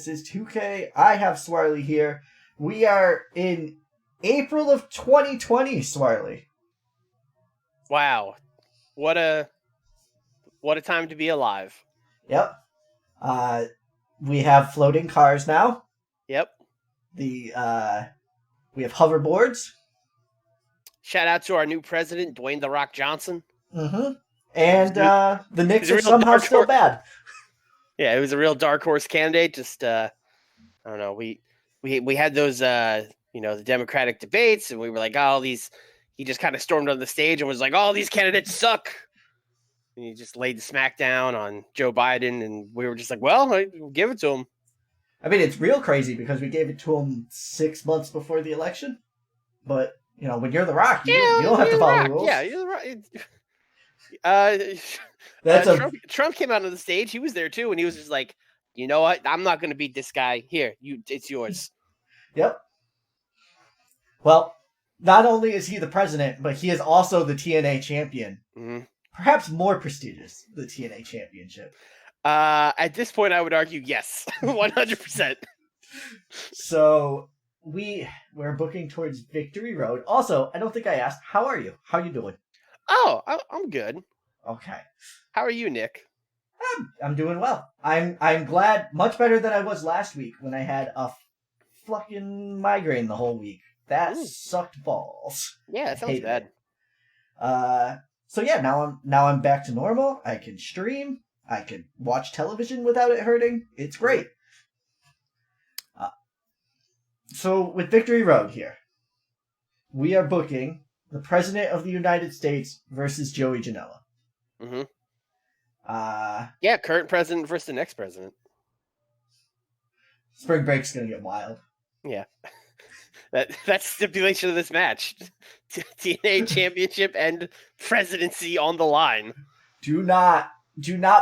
This is 2K. I have Swarley here. We are in April of 2020, Swarley. Wow. What a time to be alive. Yep. We have floating cars now. Yep. We have hoverboards. Shout out to our new president, Dwayne "The Rock" Johnson. Mm-hmm. And the Knicks are somehow still bad. Yeah, it was a real dark horse candidate. Just I don't know. We had those the Democratic debates, and we were like, oh, these. He just kind of stormed on the stage and was like, "Oh, these candidates suck." And he just laid the smackdown on Joe Biden, and we were just like, "Well, we'll give it to him." I mean, it's real crazy because we gave it to him 6 months before the election. But when you're The Rock, you don't have to follow the rules. Yeah, you're the Rock. Trump came out on the stage. He was there too, and he was just like, "You know what? I'm not going to beat this guy. Here, it's yours." Yep. Well, not only is he the president, but he is also the TNA champion. Mm-hmm. Perhaps more prestigious, the TNA championship. At this point, I would argue yes, 100%. So we're booking towards Victory Road. Also, I don't think I asked, how are you? How are you doing? Oh, I'm good. Okay. How are you, Nick? I'm doing well. I'm glad, much better than I was last week when I had a fucking migraine the whole week. That sucked balls. Yeah, that sounds bad. So yeah, now I'm back to normal. I can stream. I can watch television without it hurting. It's great. So with Victory Road here, we are booking the President of the United States versus Joey Janela. Mm-hmm. Yeah, current president versus the next president. Spring break's gonna get wild. Yeah. That's stipulation of this match. TNA championship and presidency on the line. Do not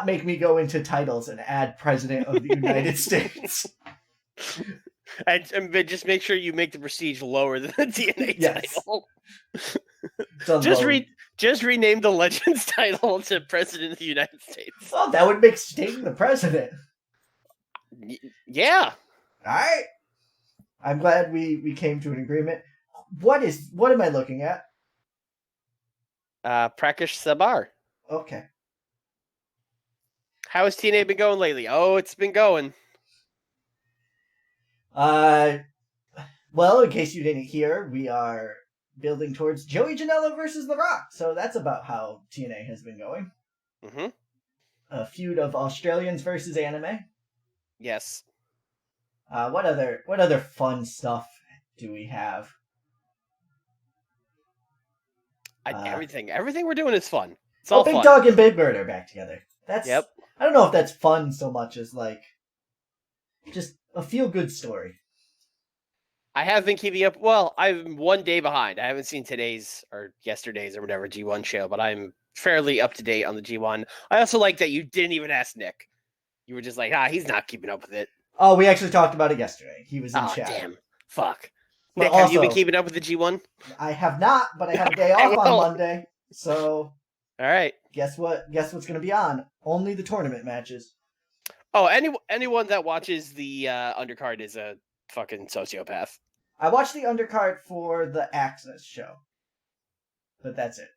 make me go into titles and add President of the United States. And just make sure you make the prestige lower than the TNA title. Just rename the Legends title to President of the United States. Oh, that would make Sting the president. Yeah. All right. I'm glad we came to an agreement. What am I looking at? Prakash Sabar. Okay. How has TNA been going lately? Oh, it's been going. Well, in case you didn't hear, we are building towards Joey Janela versus The Rock. So that's about how TNA has been going. Mm-hmm. A feud of Australians versus anime. Yes. What other fun stuff do we have? Everything we're doing is fun. It's all Big fun. Dog and Big Bird are back together. Yep. I don't know if that's fun so much as like just a feel-good story. I have been keeping up. Well, I'm 1 day behind. I haven't seen today's or yesterday's or whatever G1 show, but I'm fairly up to date on the G1. I also like that you didn't even ask Nick. You were just like, he's not keeping up with it. Oh, we actually talked about it yesterday. He was in chat. Damn. Fuck. But Nick, have you been keeping up with the G1? I have not, but I have a day off on Monday. So all right. Guess what's going to be on? Only the tournament matches. Oh, anyone that watches the undercard is a fucking sociopath. I watched the undercard for the Axis show. But that's it.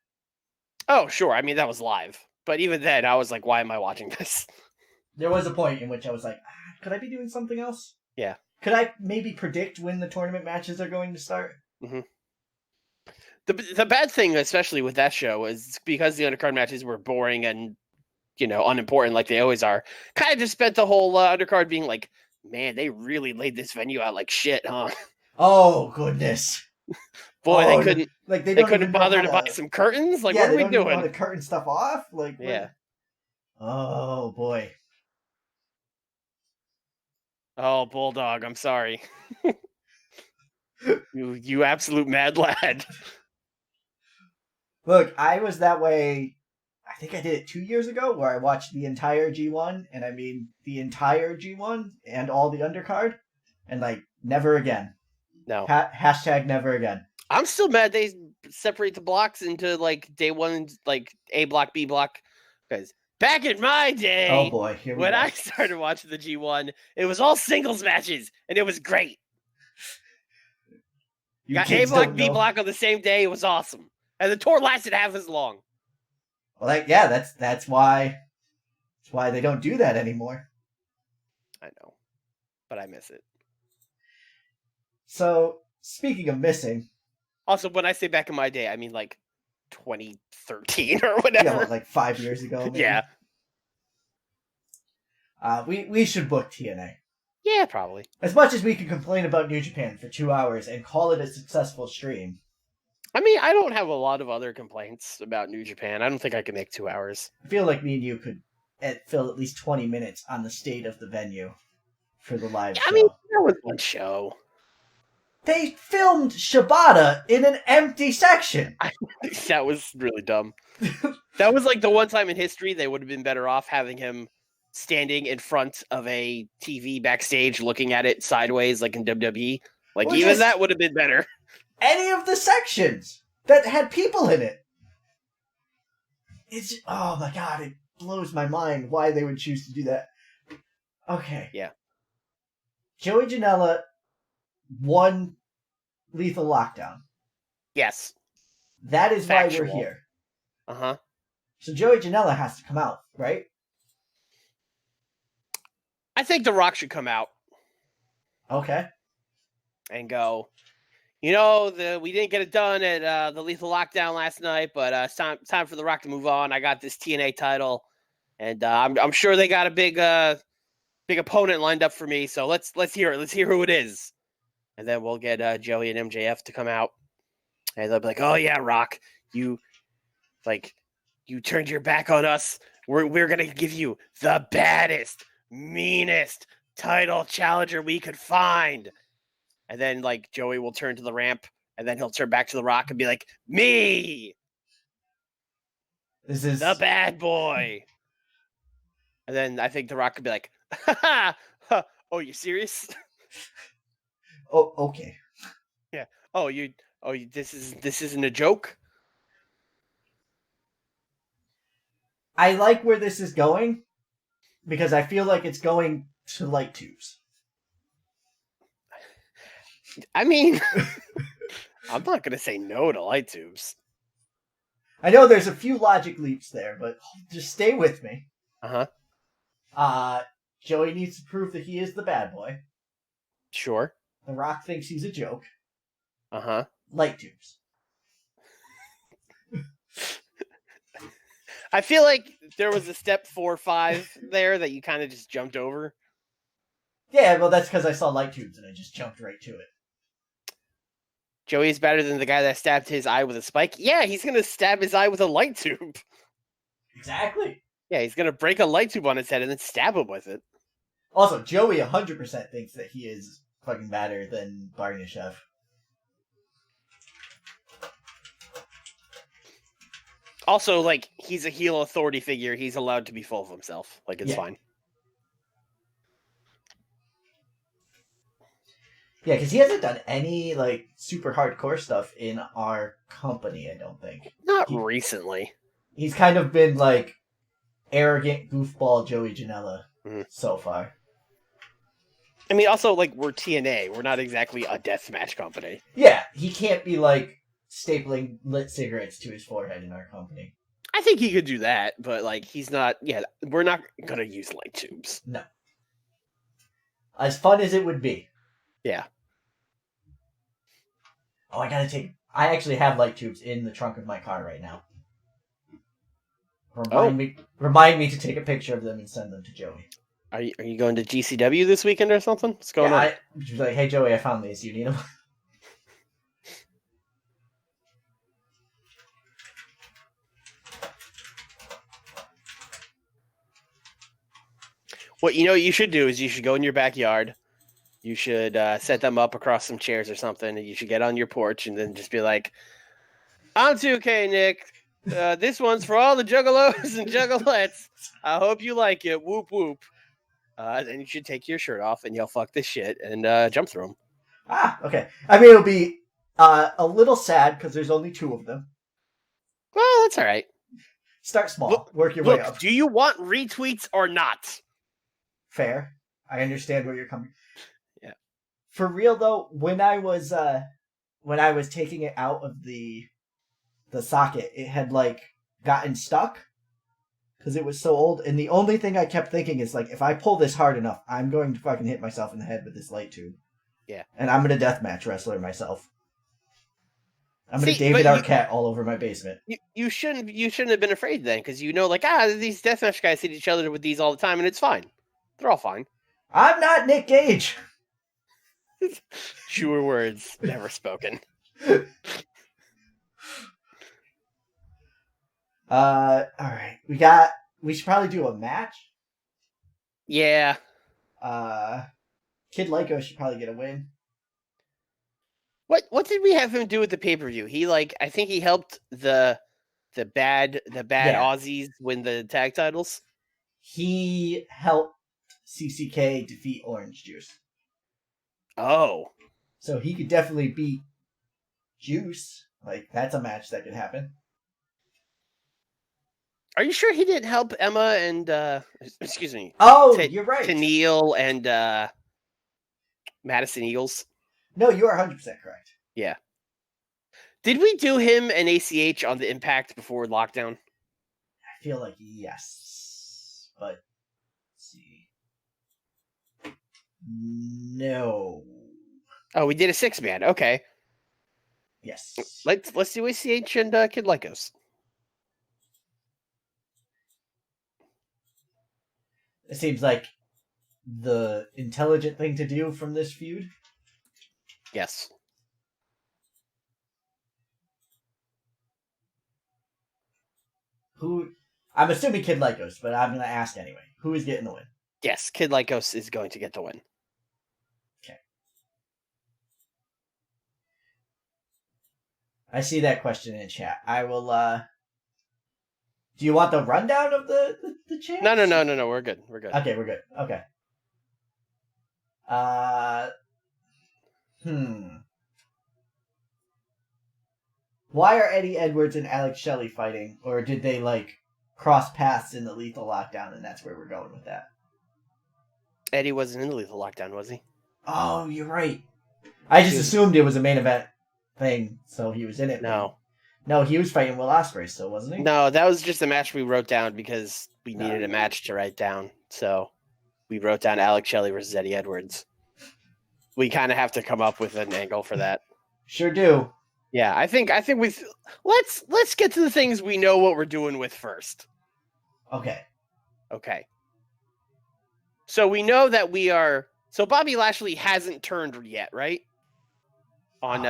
Oh, sure. I mean, that was live. But even then, I was like, why am I watching this? There was a point in which I was like, could I be doing something else? Yeah. Could I maybe predict when the tournament matches are going to start? Mm-hmm. The bad thing, especially with that show, is because the undercard matches were boring and, unimportant like they always are. Kind of just spent the whole undercard being like, man, they really laid this venue out like shit, huh? Oh, goodness. Boy, they couldn't bother to buy some curtains? Like, what are we doing? They don't to curtain stuff off? Like, yeah. Oh, boy. Oh, Bulldog, I'm sorry. you absolute mad lad. Look, I was that way, I think I did it 2 years ago, where I watched the entire G1, and I mean the entire G1 and all the undercard, and like, never again. No. Hashtag never again. I'm still mad they separate the blocks into like day one, like A block, B block, because Back in my day, Oh boy, here we when go. I started watching the G1, it was all singles matches, and it was great. You Got A kids block, don't B know. block on the same day. It was awesome, and the tour lasted half as long. Well, that's why they don't do that anymore. I know, but I miss it. So speaking of missing, Also, when I say back in my day, I mean like 2013 or whatever. yeah, what, like 5 years ago, maybe? Yeah. We should book TNA. Yeah, probably. As much as we can complain about New Japan for 2 hours and call it a successful stream. I mean, I don't have a lot of other complaints about New Japan. I don't think I can make 2 hours. I feel like me and you could fill at least 20 minutes on the state of the venue for the live show. I mean, that was one show. They filmed Shibata in an empty section. That was really dumb. That was like the one time in history they would have been better off having him standing in front of a TV backstage looking at it sideways like in WWE. Like, Or even just that would have been better. Any of the sections that had people in it. It's, oh my god, it blows my mind why they would choose to do that. Okay. Yeah. Joey Janela won Lethal Lockdown. Yes. That is Factual. why we're here. Uh-huh. So Joey Janela has to come out, right? I think The Rock should come out Okay. and go, you know, we didn't get it done at the Lethal Lockdown last night, but it's time for The Rock to move on. I got this TNA title, and I'm sure they got a big opponent lined up for me. So let's hear it. Let's hear who it is, and then we'll get Joey and MJF to come out, and they'll be like, "Oh yeah, Rock, you turned your back on us. We're gonna give you the baddest, meanest title challenger we could find." And then, like, Joey will turn to the ramp, and then he'll turn back to The Rock and be like, "Me! This is the bad boy!" And then I think The Rock could be like, "Ha ha! Oh, you serious?" Oh, okay. Yeah. This isn't a joke? I like where this is going because I feel like it's going to light tubes. I mean, I'm not going to say no to light tubes. I know there's a few logic leaps there, but just stay with me. Uh-huh. Joey needs to prove that he is the bad boy. Sure. The Rock thinks he's a joke. Uh-huh. Light tubes. I feel like there was a step 4 or 5 there that you kind of just jumped over. Yeah, well, that's because I saw light tubes and I just jumped right to it. Joey's better than the guy that stabbed his eye with a spike. Yeah, he's going to stab his eye with a light tube. Exactly. Yeah, he's going to break a light tube on his head and then stab him with it. Also, Joey 100% thinks that he is fucking better than Barnashev. Also, like, he's a heel authority figure. He's allowed to be full of himself. Like, it's fine. Yeah, because he hasn't done any, like, super hardcore stuff in our company, I don't think. Not recently. He's kind of been, like, arrogant goofball Joey Janela so far. I mean, also, like, we're TNA. We're not exactly a deathmatch company. Yeah, he can't be, like, stapling lit cigarettes to his forehead in our company. I think he could do that, but, like, he's not... Yeah, we're not going to use light tubes. No. As fun as it would be. Yeah. Oh, I actually have light tubes in the trunk of my car right now. Remind me to take a picture of them and send them to Joey. Are you going to GCW this weekend or something? What's going on? Like, hey Joey, I found these. You need them? What you should do is you should go in your backyard. You should set them up across some chairs or something, and you should get on your porch and then just be like, "I'm 2K, Nick. This one's for all the juggalos and juggalettes. I hope you like it. Whoop whoop." Then you should take your shirt off and yell "fuck this shit" and jump through them. Ah, okay. I mean, it'll be a little sad because there's only 2 of them. Well, that's all right. Start small, work your way up. Do you want retweets or not? Fair. I understand where you're coming. Yeah. For real though, when I was taking it out of the socket, it had like gotten stuck because it was so old. And the only thing I kept thinking is like, if I pull this hard enough, I'm going to fucking hit myself in the head with this light tube. Yeah. And I'm gonna deathmatch wrestler myself. I'm gonna David Arquette all over my basement. You shouldn't have been afraid then, because like these deathmatch guys hit each other with these all the time, and it's fine. They're all fine. I'm not Nick Gage. Truer words never spoken. All right. We should probably do a match. Yeah. Kid Lyko should probably get a win. What did we have him do with the pay-per-view? He I think he helped the bad Aussies win the tag titles. He helped CCK defeat Orange Juice. Oh. So he could definitely beat Juice. Like, that's a match that could happen. Are you sure he didn't help Emma and excuse me? Oh, you're right. Tennille and Madison Eagles. No, you are 100% correct. Yeah. Did we do him and ACH on the Impact before lockdown? I feel like yes, but let's see. No. Oh, we did a 6-man. Okay. Yes. Let's do ACH and Kid Lycos. It seems like the intelligent thing to do from this feud. Yes. Who? I'm assuming Kid Lycos, but I'm going to ask anyway. Who is getting the win? Yes, Kid Lycos is going to get the win. Okay. I see that question in chat. I will, do you want the rundown of the champs? No. We're good. Okay, we're good. Okay. Why are Eddie Edwards and Alex Shelley fighting? Or did they, cross paths in the Lethal Lockdown, and that's where we're going with that? Eddie wasn't in the Lethal Lockdown, was he? Oh, you're right. I just assumed it was a main event thing, so he was in it. No. No, he was fighting Will Ospreay still, wasn't he? No, that was just a match we wrote down because we needed a match to write down. So we wrote down Alex Shelley versus Eddie Edwards. We kind of have to come up with an angle for that. Sure do. Yeah, I think we let's get to the things we know what we're doing with first. Okay. So we know that we are. So Bobby Lashley hasn't turned yet, right? On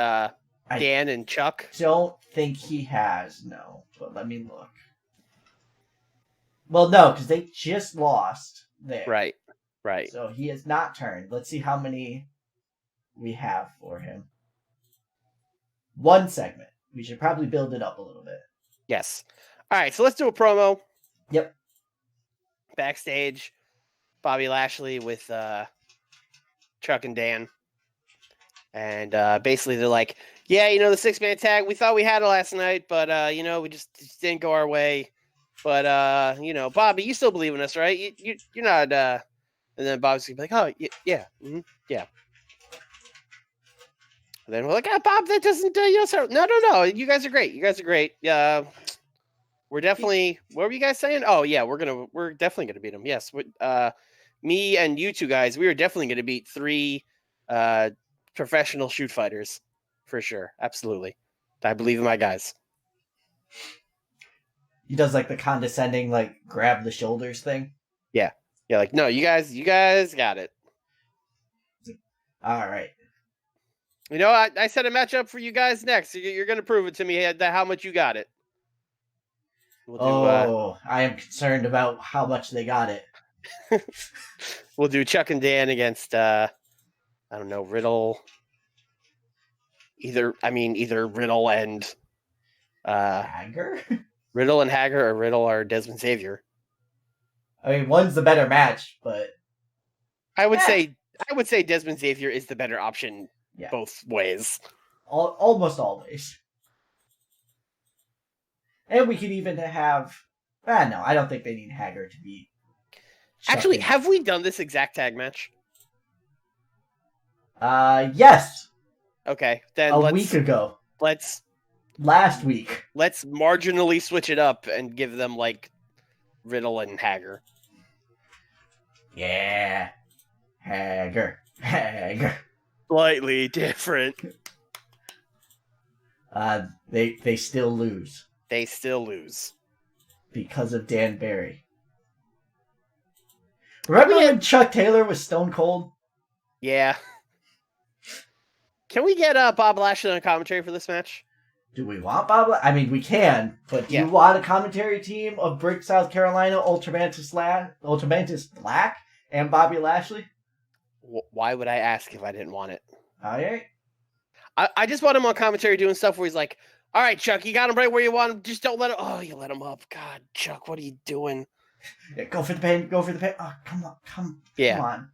Dan and Chuck. Don't think he has, no. But let me look. Well, no, because they just lost there. Right. So he has not turned. Let's see how many we have for him. 1 segment. We should probably build it up a little bit. Yes. All right, so let's do a promo. Yep. Backstage, Bobby Lashley with Chuck and Dan. And basically they're like, yeah, the 6-man tag, we thought we had it last night, but, we just didn't go our way. But, Bobby, you still believe in us, right? You're not, and then Bobby's going to be like, oh, yeah. Yeah. And then we're like, Bob, that doesn't, no. You guys are great. We're definitely, what were you guys saying? Oh, yeah, we're definitely going to beat them. Yes. Me and you two guys, we are definitely going to beat 3 professional shoot fighters for sure. Absolutely. I believe in my guys. He does the condescending, grab the shoulders thing. Yeah. Yeah. No, you guys got it. All right. I set a matchup for you guys next. You're going to prove it to me how much you got it. I am concerned about how much they got it. We'll do Chuck and Dan against, I don't know, Riddle. Either Riddle and Hager? Riddle and Hager, or Riddle or Desmond Xavier. I mean, one's the better match, but I would say Desmond Xavier is the better option both ways. Almost always. And we could even have No, I don't think they need Hager to be. Actually, chucking- have we done this exact tag match? Yes, Okay, then a week ago, let's last week. marginally switch it up and give them like Riddle and Hager. Yeah, Hager. Slightly different. They still lose They still lose. because of Dan Barry. Remember when Chuck Taylor was Stone Cold? Yeah. Can we get Bob Lashley on commentary for this match? Do we want Bob? I mean, we can, but do Yeah. you want a commentary team of Brick, South Carolina, Ultramantis Black, and Bobby Lashley? Why would I ask if I didn't want it? All right. I just want him on commentary doing stuff where he's like, all right, Chuck, you got him right where you want him. Just don't let him. Oh, you let him up. God, Chuck, what are you doing? Yeah, go for the pin. Go for the pin. Oh, come on. Come on.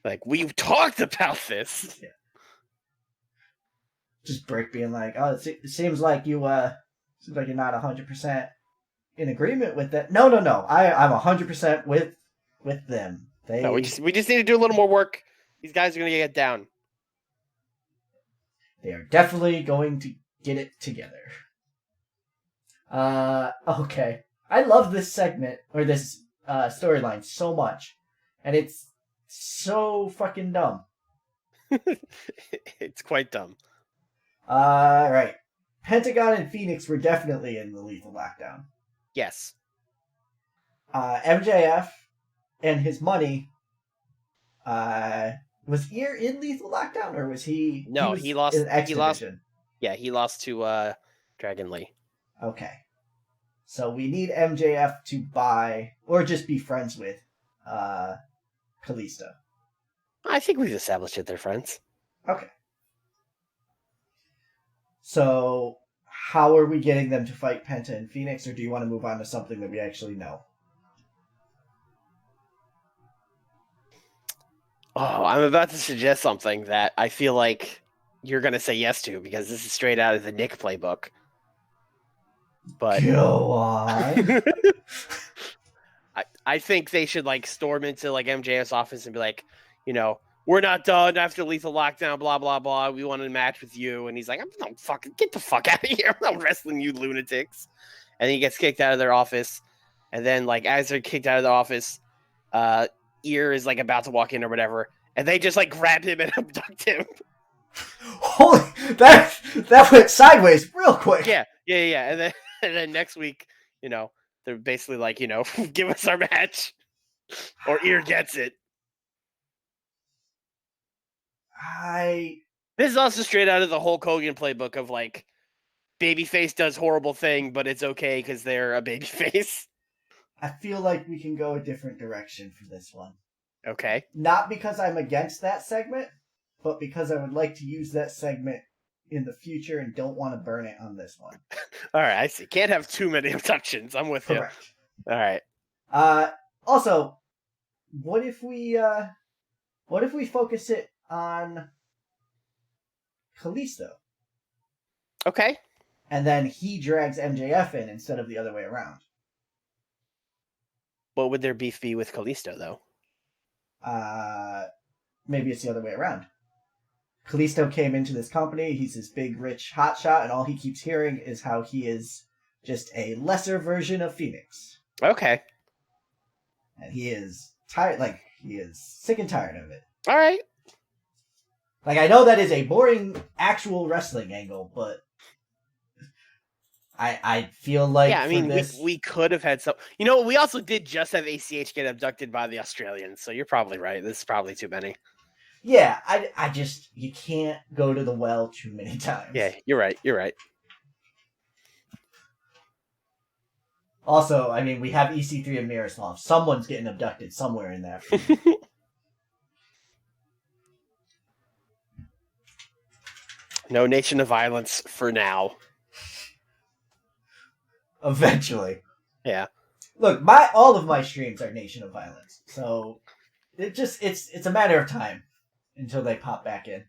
Like, we've talked about this. Yeah. Just Brick being like, oh, it seems like you're not 100% in agreement with that. No. I'm 100% with them. No, we just need to do a little more work. These guys are gonna get down. They are definitely going to get it together. Okay. I love this segment, or this storyline so much. And it's so fucking dumb. It's quite dumb. Right. Pentagon and Phoenix were definitely in the Lethal Lockdown. Yes. MJF and his money, was Ear in Lethal Lockdown, or was he? No, he lost. In X He lost. Division? Yeah, he lost to Dragon Lee. Okay. So we need MJF to buy, or just be friends with, Kalisto. I think we've established that they're friends. Okay. So, how are we getting them to fight Penta and Phoenix, or do you want to move on to something that we actually know? Oh, I'm about to suggest something that I feel like you're going to say yes to, because this is straight out of the Nick playbook. But Go on. I think they should like storm into like MJF's office and be like, we're not done after Lethal Lockdown, blah blah blah. We want a match with you, and he's like, I'm not fucking get the fuck out of here. I'm not wrestling you lunatics. And he gets kicked out of their office, and then like as they're kicked out of the office, Ear is like about to walk in or whatever, and they just like grab him and abduct him. Holy, that went sideways real quick. Yeah. And then next week, they're basically like, give us our match, or Ear gets it. This is also straight out of the Hulk Hogan playbook of like, babyface does horrible thing, but it's okay because they're a babyface. I feel like we can go a different direction for this one. Okay. Not because I'm against that segment, but because I would like to use that segment in the future and don't want to burn it on this one. All right, I see. Can't have too many abductions. I'm with Correct. you. All right. Also, what if we focus it on Kalisto? Okay. And then he drags MJF in instead of the other way around. What would their beef be with Kalisto, though? Maybe it's the other way around. Kalisto came into this company, he's this big, rich hotshot, and all he keeps hearing is how he is just a lesser version of Phoenix. Okay. And he is tired, he is sick and tired of it. All right. I know that is a boring actual wrestling angle, but I feel like we could have had some. We also did just have ACH get abducted by the Australians, so you're probably right. This is probably too many. Yeah, I just, you can't go to the well too many times. Yeah, you're right. Also, we have EC3 and Miroslav. Someone's getting abducted somewhere in that. No Nation of Violence for now. Eventually. Yeah. Look, all of my streams are Nation of Violence, so it's a matter of time until they pop back in.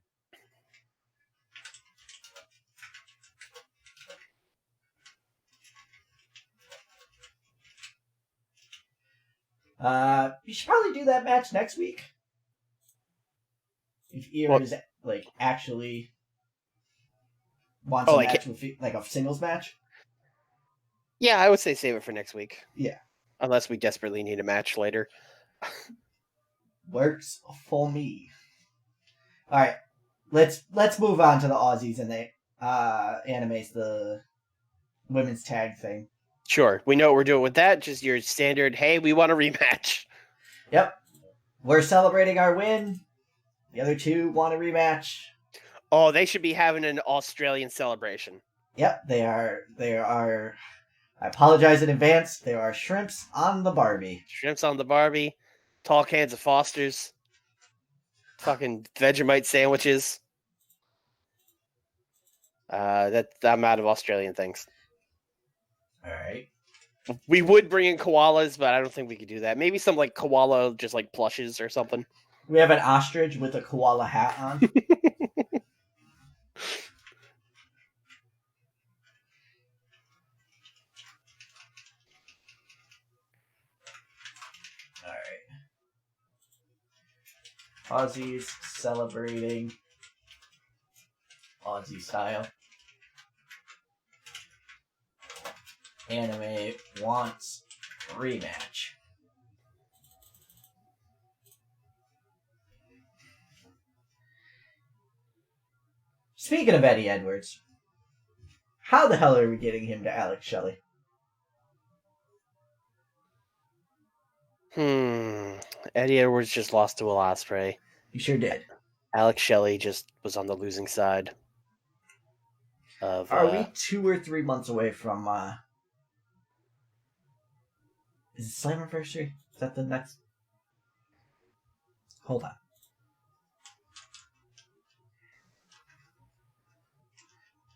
You should probably do that match next week. If Ear Well, is like actually wants oh, a like match with like a singles match. yeah, I would say save it for next week. Yeah, Unless we desperately need a match later. works for me. All right, let's move on to the Aussies and the animes, the women's tag thing. Sure, we know what we're doing with that. Just your standard, hey, we want a rematch. Yep, we're celebrating our win. The other two want a rematch. Oh, they should be having an Australian celebration. Yep, they are. They are. I apologize in advance. There are shrimps on the Barbie. Shrimps on the Barbie, tall cans of Foster's, fucking Vegemite sandwiches. I'm out of Australian things. All right. We would bring in koalas, but I don't think we could do that. Maybe some like koala, just like plushes or something. We have an ostrich with a koala hat on. All right. Aussies celebrating Aussie style. Anime wants rematch. Speaking of Eddie Edwards, how the hell are we getting him to Alex Shelley? Eddie Edwards just lost to Will Ospreay. He sure did. Alex Shelley just was on the losing side. Are we 2 or 3 months away from is it Slammiversary? Is that the next? Hold on.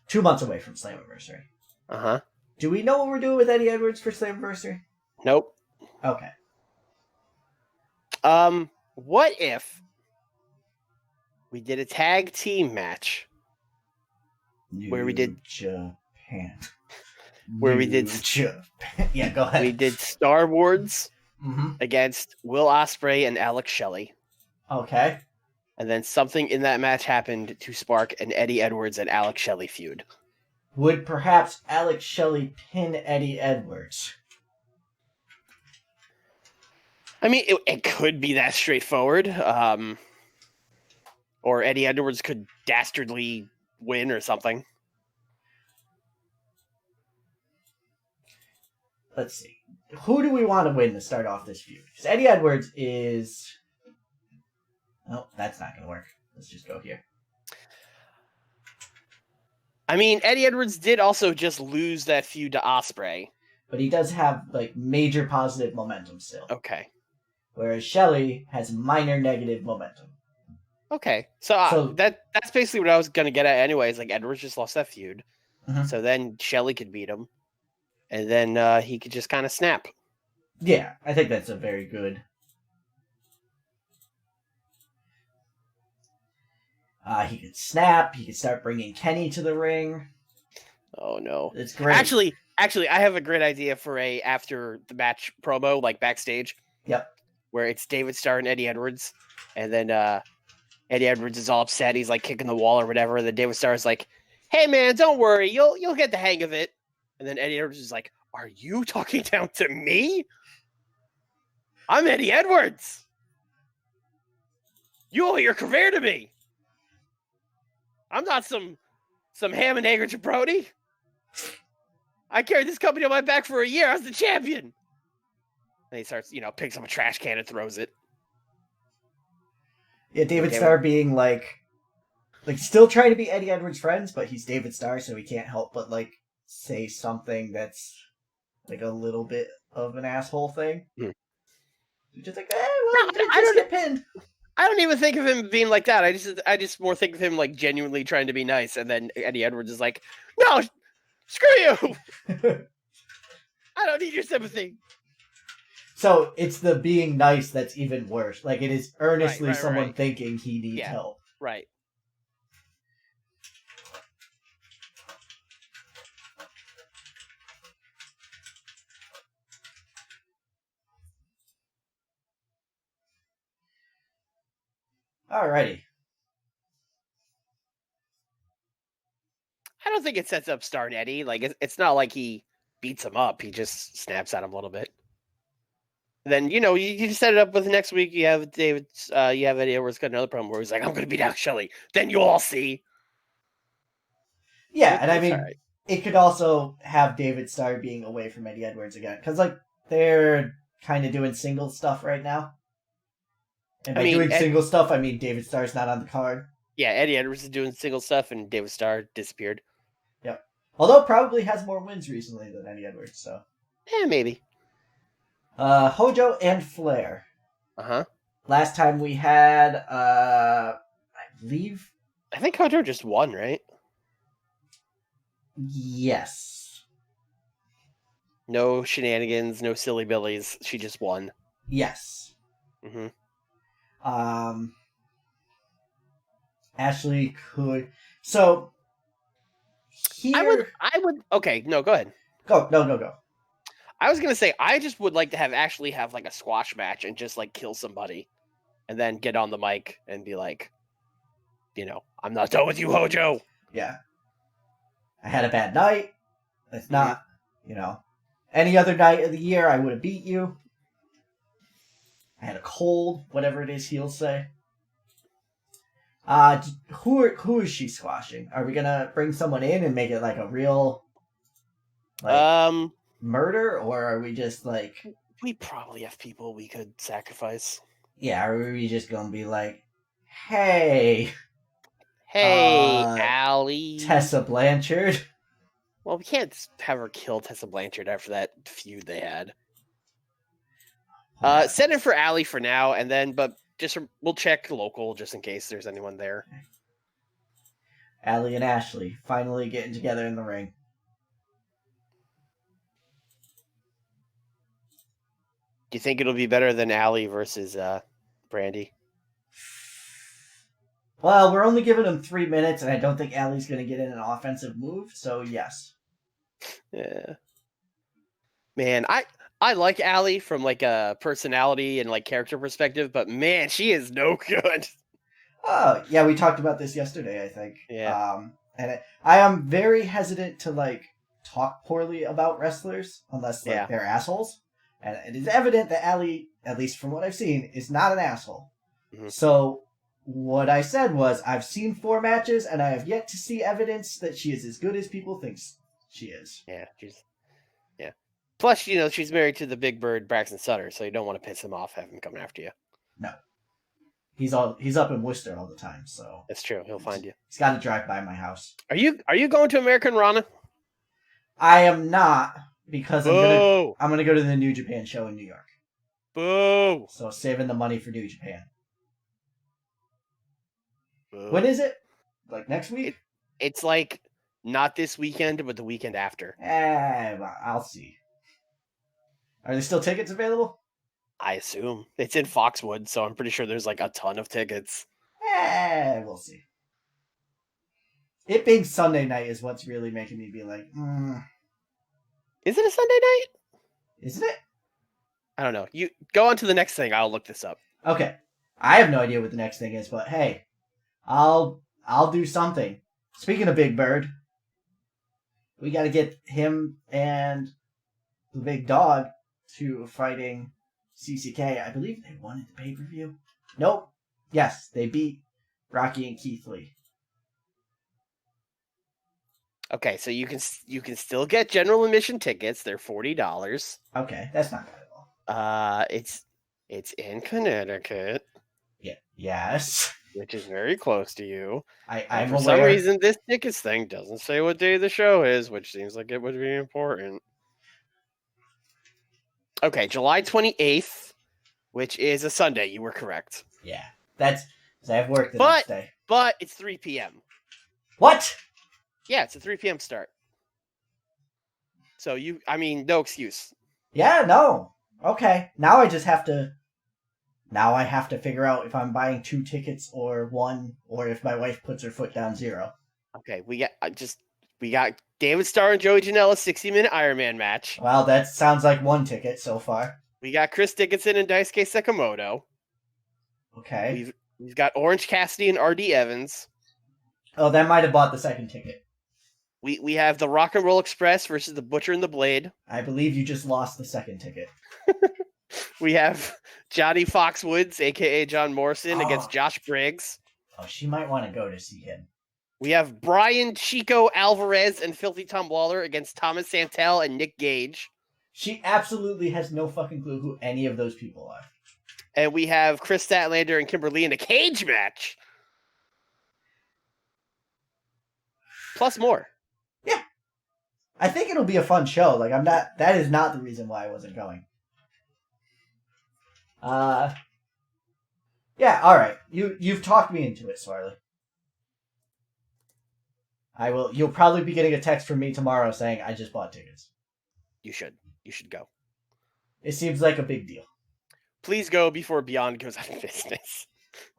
Two months away from Slammiversary. Uh-huh. Do we know what we're doing with Eddie Edwards for Slammiversary? Nope. Okay. What if we did a tag team match where we did Japan. Where we did Japan. Yeah, go ahead. We did Star Wars Mm-hmm. against Will Ospreay and Alex Shelley. Okay. And then something in that match happened to spark an Eddie Edwards and Alex Shelley feud. Would perhaps Alex Shelley pin Eddie Edwards? I mean, it could be that straightforward. Or Eddie Edwards could dastardly win or something. Let's see. Who do we want to win to start off this feud? Because Eddie Edwards is... Oh, that's not going to work. Let's just go here. I mean, Eddie Edwards did also just lose that feud to Ospreay. But he does have like major positive momentum still. Okay. Whereas Shelley has minor negative momentum. Okay. So that's basically what I was going to get at anyways. Like, Edwards just lost that feud. Mm-hmm. So then Shelley could beat him. And then he could just kind of snap. Yeah, I think that's a very good... he could snap. He could start bringing Kenny to the ring. Oh, no. It's great. Actually, I have a great idea for a after the match promo, like backstage. Yep. Where it's David Starr and Eddie Edwards. And then Eddie Edwards is all upset. He's like kicking the wall or whatever. And then David Starr is like, hey, man, don't worry. You'll get the hang of it. And then Eddie Edwards is like, are you talking down to me? I'm Eddie Edwards. You owe your career to me. I'm not some ham and egger jabroni. I carried this company on my back for a year. I was the champion. And he starts, picks up a trash can and throws it. Yeah, David Starr being like still trying to be Eddie Edwards' friends, but he's David Starr, so he can't help but say something that's like a little bit of an asshole thing. Just like, well, just get pinned. I don't even think of him being like that. I just more think of him like genuinely trying to be nice, and then Eddie Edwards is like, no, screw you. I don't need your sympathy. So it's the being nice that's even worse. Like, it is earnestly someone thinking he needs help. Right. Alrighty. I don't think it sets up Star and Eddie. Like it's not like he beats him up. He just snaps at him a little bit. Then you just set it up with next week. You have David. You have Eddie Edwards got another problem where he's like, "I'm going to beat out Shelley." Then you'll all see. Yeah, and I It's all mean, right. it could also have David Starr being away from Eddie Edwards again, because like they're kind of doing single stuff right now. And by doing single stuff, I mean David Starr's not on the card. Yeah, Eddie Edwards is doing single stuff, and David Starr disappeared. Yep. Although probably has more wins recently than Eddie Edwards, so. Maybe. Hojo and Flair. Uh-huh. Last time we had, I believe. I think Hojo just won, right? Yes. No shenanigans, no silly billies. She just won. Yes. Mm-hmm. Ashley could. So here, I would. Okay, no, go ahead. Go. No. I was gonna say I just would like to have Ashley have like a squash match and just like kill somebody, and then get on the mic and be like, I'm not done with you, Hojo. Yeah. I had a bad night. It's not, any other night of the year I would have beat you. I had a cold, whatever it is he'll say. Who is she squashing? Are we gonna bring someone in and make it like a real murder, or are we just like we probably have people we could sacrifice? Yeah, are we just gonna be like, hey, Allie, Tessa Blanchard? Well, we can't have her kill Tessa Blanchard after that feud they had. Send it for Allie for now, and then we'll check local just in case there's anyone there. Allie and Ashley finally getting together in the ring. Do you think it'll be better than Allie versus Brandy? Well, we're only giving them 3 minutes, and I don't think Allie's going to get in an offensive move, so yes. Yeah. Man, I like Allie from like a personality and like character perspective, but man, she is no good. Oh, yeah, we talked about this yesterday, I think. Yeah. And I am very hesitant to like talk poorly about wrestlers unless they're assholes. And it is evident that Allie, at least from what I've seen, is not an asshole. Mm-hmm. So what I said was, I've seen 4 matches, and I have yet to see evidence that she is as good as people think she is. Yeah, yeah. Plus, she's married to the big bird Braxton Sutter, so you don't want to piss him off, have him coming after you. No. He's up in Worcester all the time, so that's true. He'll find you. He's got to drive by my house. Are you going to American Rana? I am not, because I'm gonna go to the New Japan show in New York. Boo! So saving the money for New Japan. Boo. When is it? Like next week? It's like not this weekend, but the weekend after. I'll see. Are there still tickets available? I assume. It's in Foxwood, so I'm pretty sure there's like a ton of tickets. We'll see. It being Sunday night is what's really making me be like, Is it a Sunday night? Isn't it? I don't know. You go on to the next thing. I'll look this up. Okay. I have no idea what the next thing is, but hey, I'll do something. Speaking of Big Bird, we got to get him and the big dog to fighting CCK. I believe they won at the pay-per-view. Nope. Yes, they beat Rocky and Keith Lee. Okay, so you can still get general admission tickets. They're $40. Okay, that's not bad at all. It's in Connecticut. Yeah. Yes. Which is very close to you. I'm for aware. some reason, this tickets thing doesn't say what day the show is, which seems like it would be important. Okay, July 28th, which is a Sunday. You were correct. Yeah, that's because I have work the next day. But it's 3 p.m. What? Yeah, it's a 3 p.m. start. So no excuse. Yeah, no. Okay, now I just have to. Now I have to figure out if I'm buying 2 tickets or 1, or if my wife puts her foot down 0. Okay, we got David Starr and Joey Janela 60-minute Iron Man match. Well, that sounds like 1 ticket so far. We got Chris Dickinson and Daisuke Sekimoto. Okay. We've got Orange Cassidy and RD Evans. Oh, that might have bought the second ticket. We have the Rock and Roll Express versus the Butcher and the Blade. I believe you just lost the second ticket. We have Johnny Foxwoods, aka John Morrison, against Josh Briggs. Oh, she might want to go to see him. We have Brian Chico Alvarez and Filthy Tom Waller against Thomas Santel and Nick Gage. She absolutely has no fucking clue who any of those people are. And we have Chris Statlander and Kimberly in a cage match. Plus more. Yeah. I think it'll be a fun show. Like, that is not the reason why I wasn't going. Yeah, alright. You've talked me into it, Swarley. You'll probably be getting a text from me tomorrow saying I just bought tickets. You should go. It seems like a big deal. Please go before Beyond goes out of business.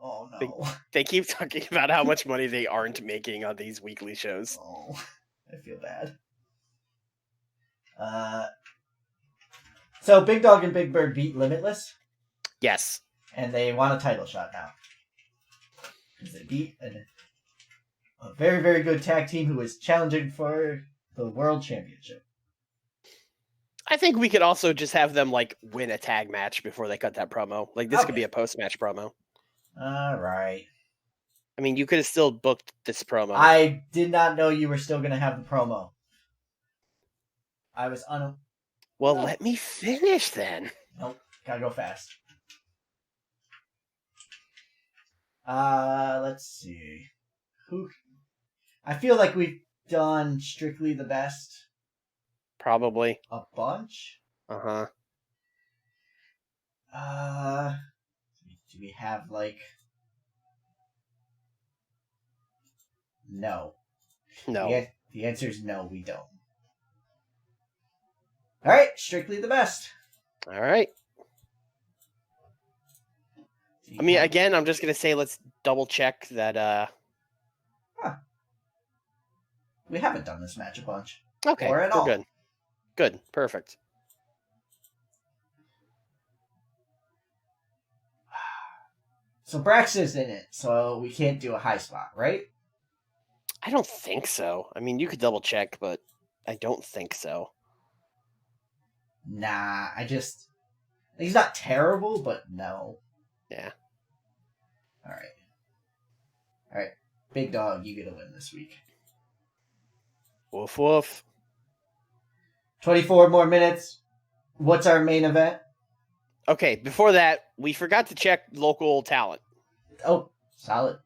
Oh no. They keep talking about how much money they aren't making on these weekly shows. Oh, I feel bad. So Big Dog and Big Bird beat Limitless. Yes. And they want a title shot now. Because they beat a very, very good tag team who is challenging for the World Championship. I think we could also just have them win a tag match before they cut that promo. This could be a post-match promo. All right. I mean, you could have still booked this promo. I did not know you were still going to have the promo. I was Well, let me finish then. Nope. Gotta go fast. Let's see. I feel like we've done Strictly the Best. Probably. A bunch? Uh-huh. Do we have, No. No. The answer is no, we don't. Alright, Strictly the Best. Alright. I mean, again, I'm just going to say let's double check that, We haven't done this match a bunch. Okay, or at all. Good. Good, perfect. So Braxton's in it, so we can't do a high spot, right? I don't think so. I mean, you could double check, but I don't think so. Nah, he's not terrible, but no. Yeah. Alright. Big Dog, you get a win this week. Woof woof. 24 more minutes. What's our main event? Okay, before that, we forgot to check local talent. Oh, solid.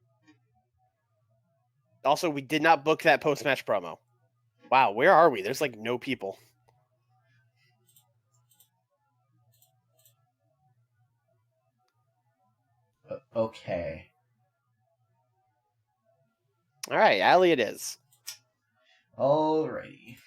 Also, we did not book that post-match promo. Wow, where are we? There's no people. Okay. All right, Allie it is. Alrighty.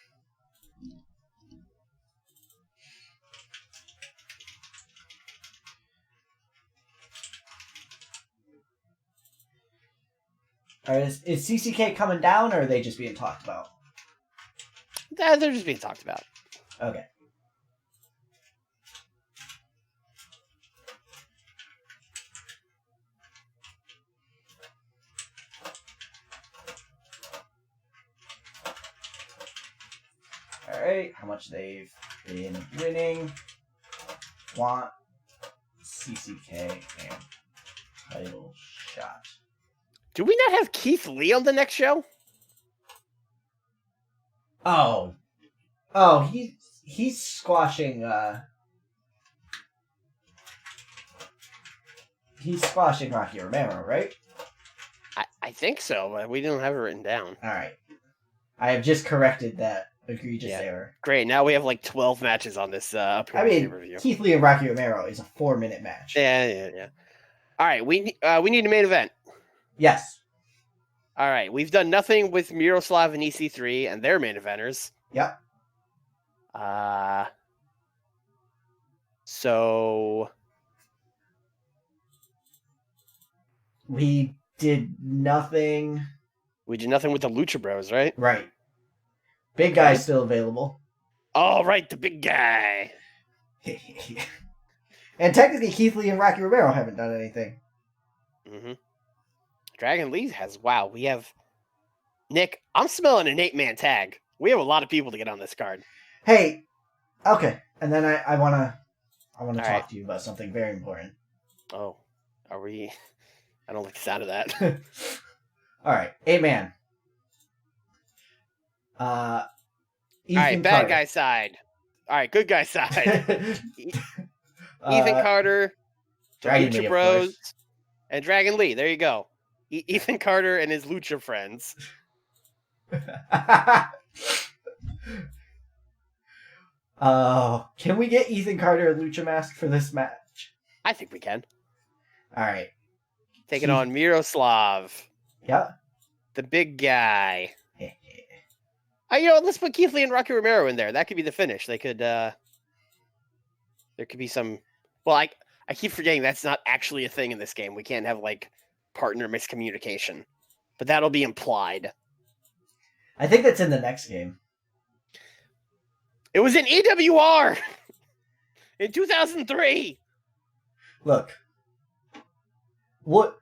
Alright, is CCK coming down, or are they just being talked about? They're just being talked about. Okay. Alright, how much they've been winning. Want CCK and title shot. Do we not have Keith Lee on the next show? Oh, he's squashing. He's squashing Rocky Romero, right? I think so, but we didn't have it written down. All right, I have just corrected that egregious error. Great. Now we have 12 matches on this pay-per-view. Keith Lee and Rocky Romero is a 4-minute match. Yeah. All right, we need a main event. Yes. All right, we've done nothing with Miroslav and EC3 and their main eventers. Yep. So we did nothing. We did nothing with the Lucha Bros, right? Right. Big guy's still available. All right, the big guy. And technically, Keith Lee and Rocky Romero haven't done anything. Mm-hmm. Dragon Lee has, wow, we have, Nick, I'm smelling an 8-man tag. We have a lot of people to get on this card. Hey, okay. And then I want to All talk right. to you about something very important. Oh, are we? I don't like the sound of that. All right. 8-man. Ethan All right, bad Carter. guy side. All right, good guy side. Ethan uh, Carter, the Dragon Lucha Lee, of Bros, course. and Dragon Lee. There you go. Ethan Carter and his Lucha friends. Can we get Ethan Carter a lucha mask for this match? I think we can. All right. Taking on Miroslav. Yeah. The big guy. Let's put Keith Lee and Rocky Romero in there. That could be the finish. They could. There could be some. Well, I keep forgetting that's not actually a thing in this game. We can't have like partner miscommunication, but that'll be implied. I think that's in the next game. It was in EWR in 2003. Look. What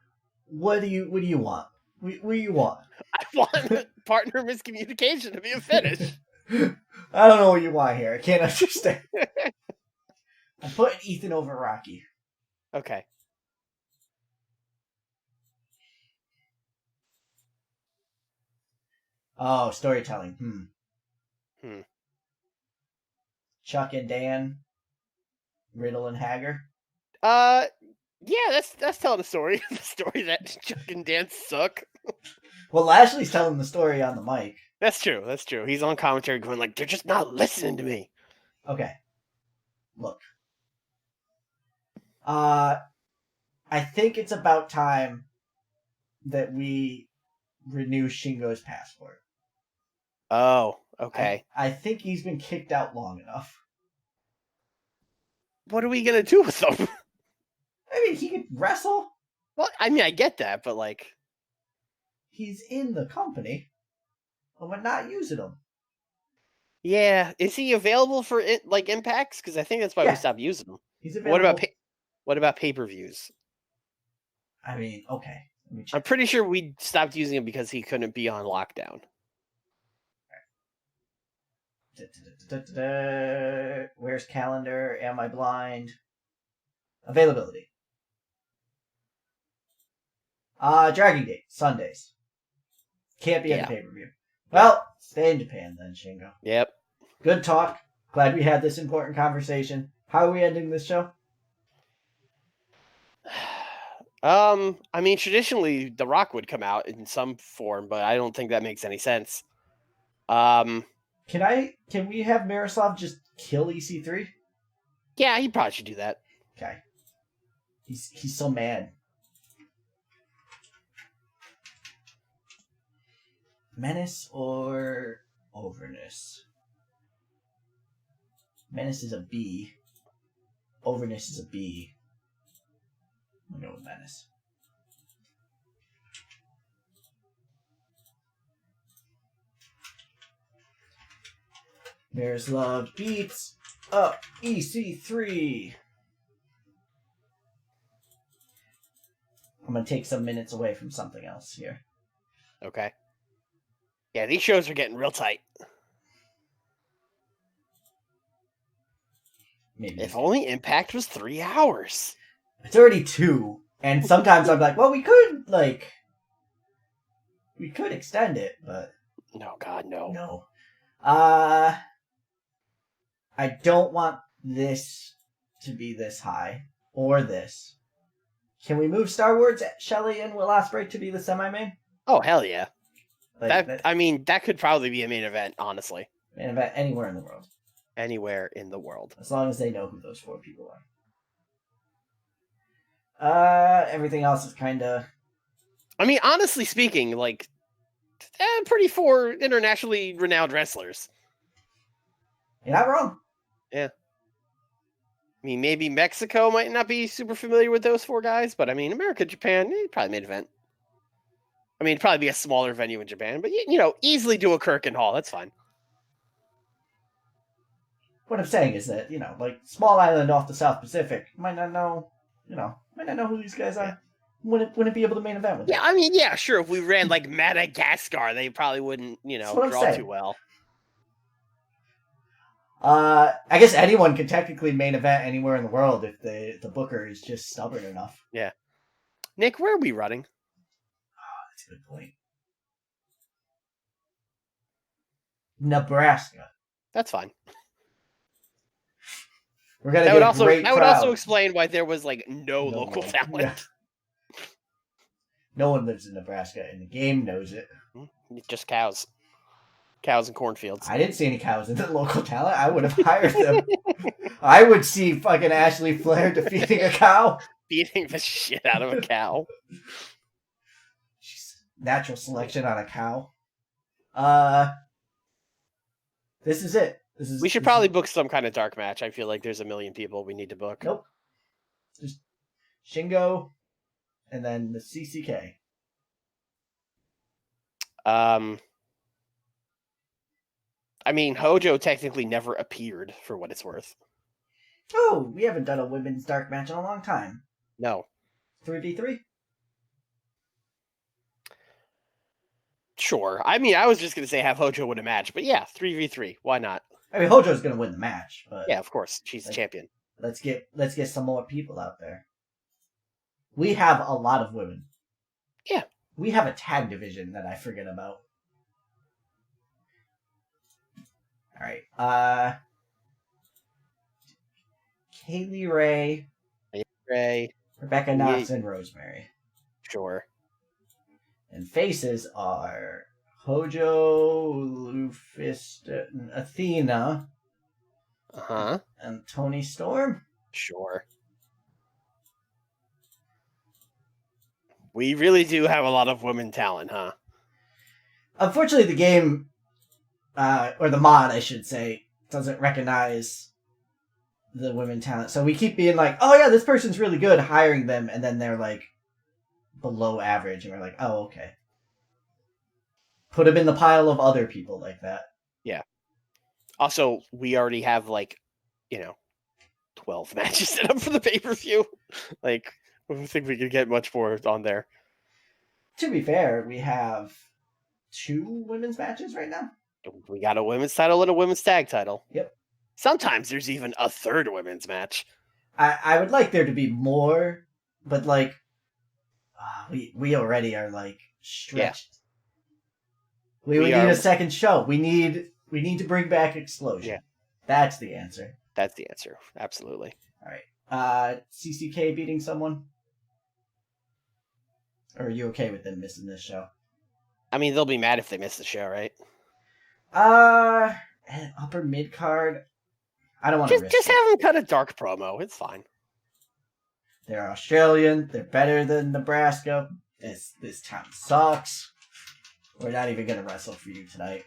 do you want? What do you want? I want partner miscommunication to be a finish. I don't know what you want here. I can't understand. I'm putting Ethan over Rocky. Okay. Oh, storytelling. Chuck and Dan, Riddle and Hager. Yeah, that's telling a story. The story that Chuck and Dan suck. Well, Lashley's telling the story on the mic. That's true. That's true. He's on commentary going like, they're just not listening to me. Okay. Look. I think it's about time that we renew Shingo's passport. Oh, okay. I think he's been kicked out long enough. What are we going to do with him? I mean, he could wrestle. Well, I mean, I get that, but like... He's in the company, and we're not using him. Yeah. Is he available for, impacts? Because I think that's why we stopped using him. He's available. What about pay-per-views? I mean, okay. I'm pretty sure we stopped using him because he couldn't be on lockdown. Where's calendar? Am I blind? Availability. Dragon Gate, Sundays. Can't be at the pay-per-view. Well, stay in Japan then, Shingo. Yep. Good talk. Glad we had this important conversation. How are we ending this show? I mean, traditionally, The Rock would come out in some form, but I don't think that makes any sense. Can we have Miroslav just kill EC3? Yeah, he probably should do that. Okay. He's so mad. Menace or overness? Menace is a B. Overness is a B. I'm gonna go with Menace. Miroslav beats up EC3. I'm gonna take some minutes away from something else here. Okay. Yeah, these shows are getting real tight. Maybe. If only Impact was 3 hours. It's already 2, and sometimes I'm like, well, we could extend it, but no, God, no. No. I don't want this to be this high or this. Can we move Star Wars, Shelley, and Will Ospreay to be the semi-main? Oh, hell yeah. That could probably be a main event, honestly. Main event anywhere in the world. Anywhere in the world. As long as they know who those 4 people are. Everything else is kind of... I mean, honestly speaking, pretty 4 internationally renowned wrestlers. You're not wrong. Yeah. I mean, maybe Mexico might not be super familiar with those 4 guys, but I mean, America, Japan, probably main event. I mean, it'd probably be a smaller venue in Japan, but, easily do a Kirk Hall. That's fine. What I'm saying is that, small island off the South Pacific might not know who these guys are. wouldn't be able to main event with it. Yeah, I mean, yeah, sure. If we ran like Madagascar, they probably wouldn't, That's what I'm draw saying. too well. I guess anyone could technically main event anywhere in the world if the booker is just stubborn enough. Yeah. Nick, where are we running? Oh, that's a good point. Nebraska. That's fine. We're gonna That get would a also great crowd. explain why there was like no local talent. Yeah. No one lives in Nebraska, and the game knows it. Just cows and cornfields. I didn't see any cows in the local talent. I would have hired them. I would see fucking Ashley Flair defeating a cow. Beating the shit out of a cow. Natural selection on a cow. This is it. We should probably book some kind of dark match. I feel like there's a million people we need to book. Nope. Just Shingo, and then the CCK. I mean, Hojo technically never appeared, for what it's worth. Oh, we haven't done a women's dark match in a long time. No. 3v3? Sure. I mean, I was just going to say have Hojo win a match, but yeah, 3v3. Why not? I mean, Hojo's going to win the match, but yeah, of course. She's the champion. Let's get some more people out there. We have a lot of women. Yeah. We have a tag division that I forget about. All right. Kaylee Ray, Rebecca Knox, and Rosemary. Sure. And faces are Hojo, Lufist, Athena. Uh-huh. And Tony Storm. Sure. We really do have a lot of women talent, huh? Unfortunately, the game, or the mod, I should say, doesn't recognize the women talent. So we keep being like, oh yeah, this person's really good, hiring them, and then they're like below average, and we're like, oh, okay. Put them in the pile of other people like that. Yeah. Also, we already have 12 matches set up for the pay-per-view. I don't think we could get much more on there. To be fair, we have 2 women's matches right now. We got a women's title and a women's tag title. Yep. Sometimes there's even a third women's match. I would like there to be more, but we already are stretched. Yeah. We need a second show. We need to bring back Explosion. Yeah. That's the answer. That's the answer. Absolutely. All right. CCK beating someone? Or are you okay with them missing this show? I mean, they'll be mad if they miss the show, right? Upper mid card. I don't want to risk just have them cut a dark promo. It's fine. They're Australian. They're better than Nebraska. This town sucks. We're not even going to wrestle for you tonight.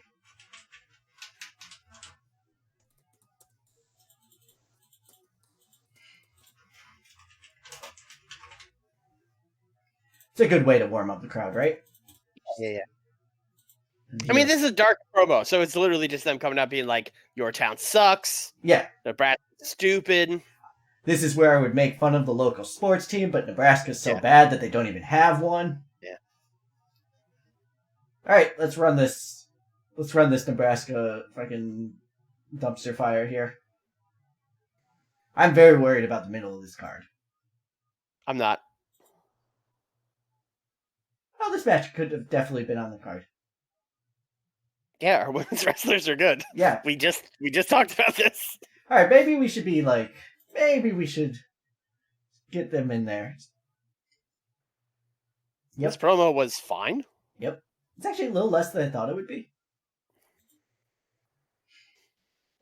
It's a good way to warm up the crowd, right? Yeah. I mean, this is a dark promo, so it's literally just them coming out being like, your town sucks. Yeah. Nebraska's stupid. This is where I would make fun of the local sports team, but Nebraska's so bad that they don't even have one. Yeah. All right, let's run this. Let's run this Nebraska fucking dumpster fire here. I'm very worried about the middle of this card. I'm not. Oh, this match could have definitely been on the card. Yeah, our women's wrestlers are good. Yeah. We just talked about this. All right, maybe we should get them in there. Yep. This promo was fine. Yep. It's actually a little less than I thought it would be.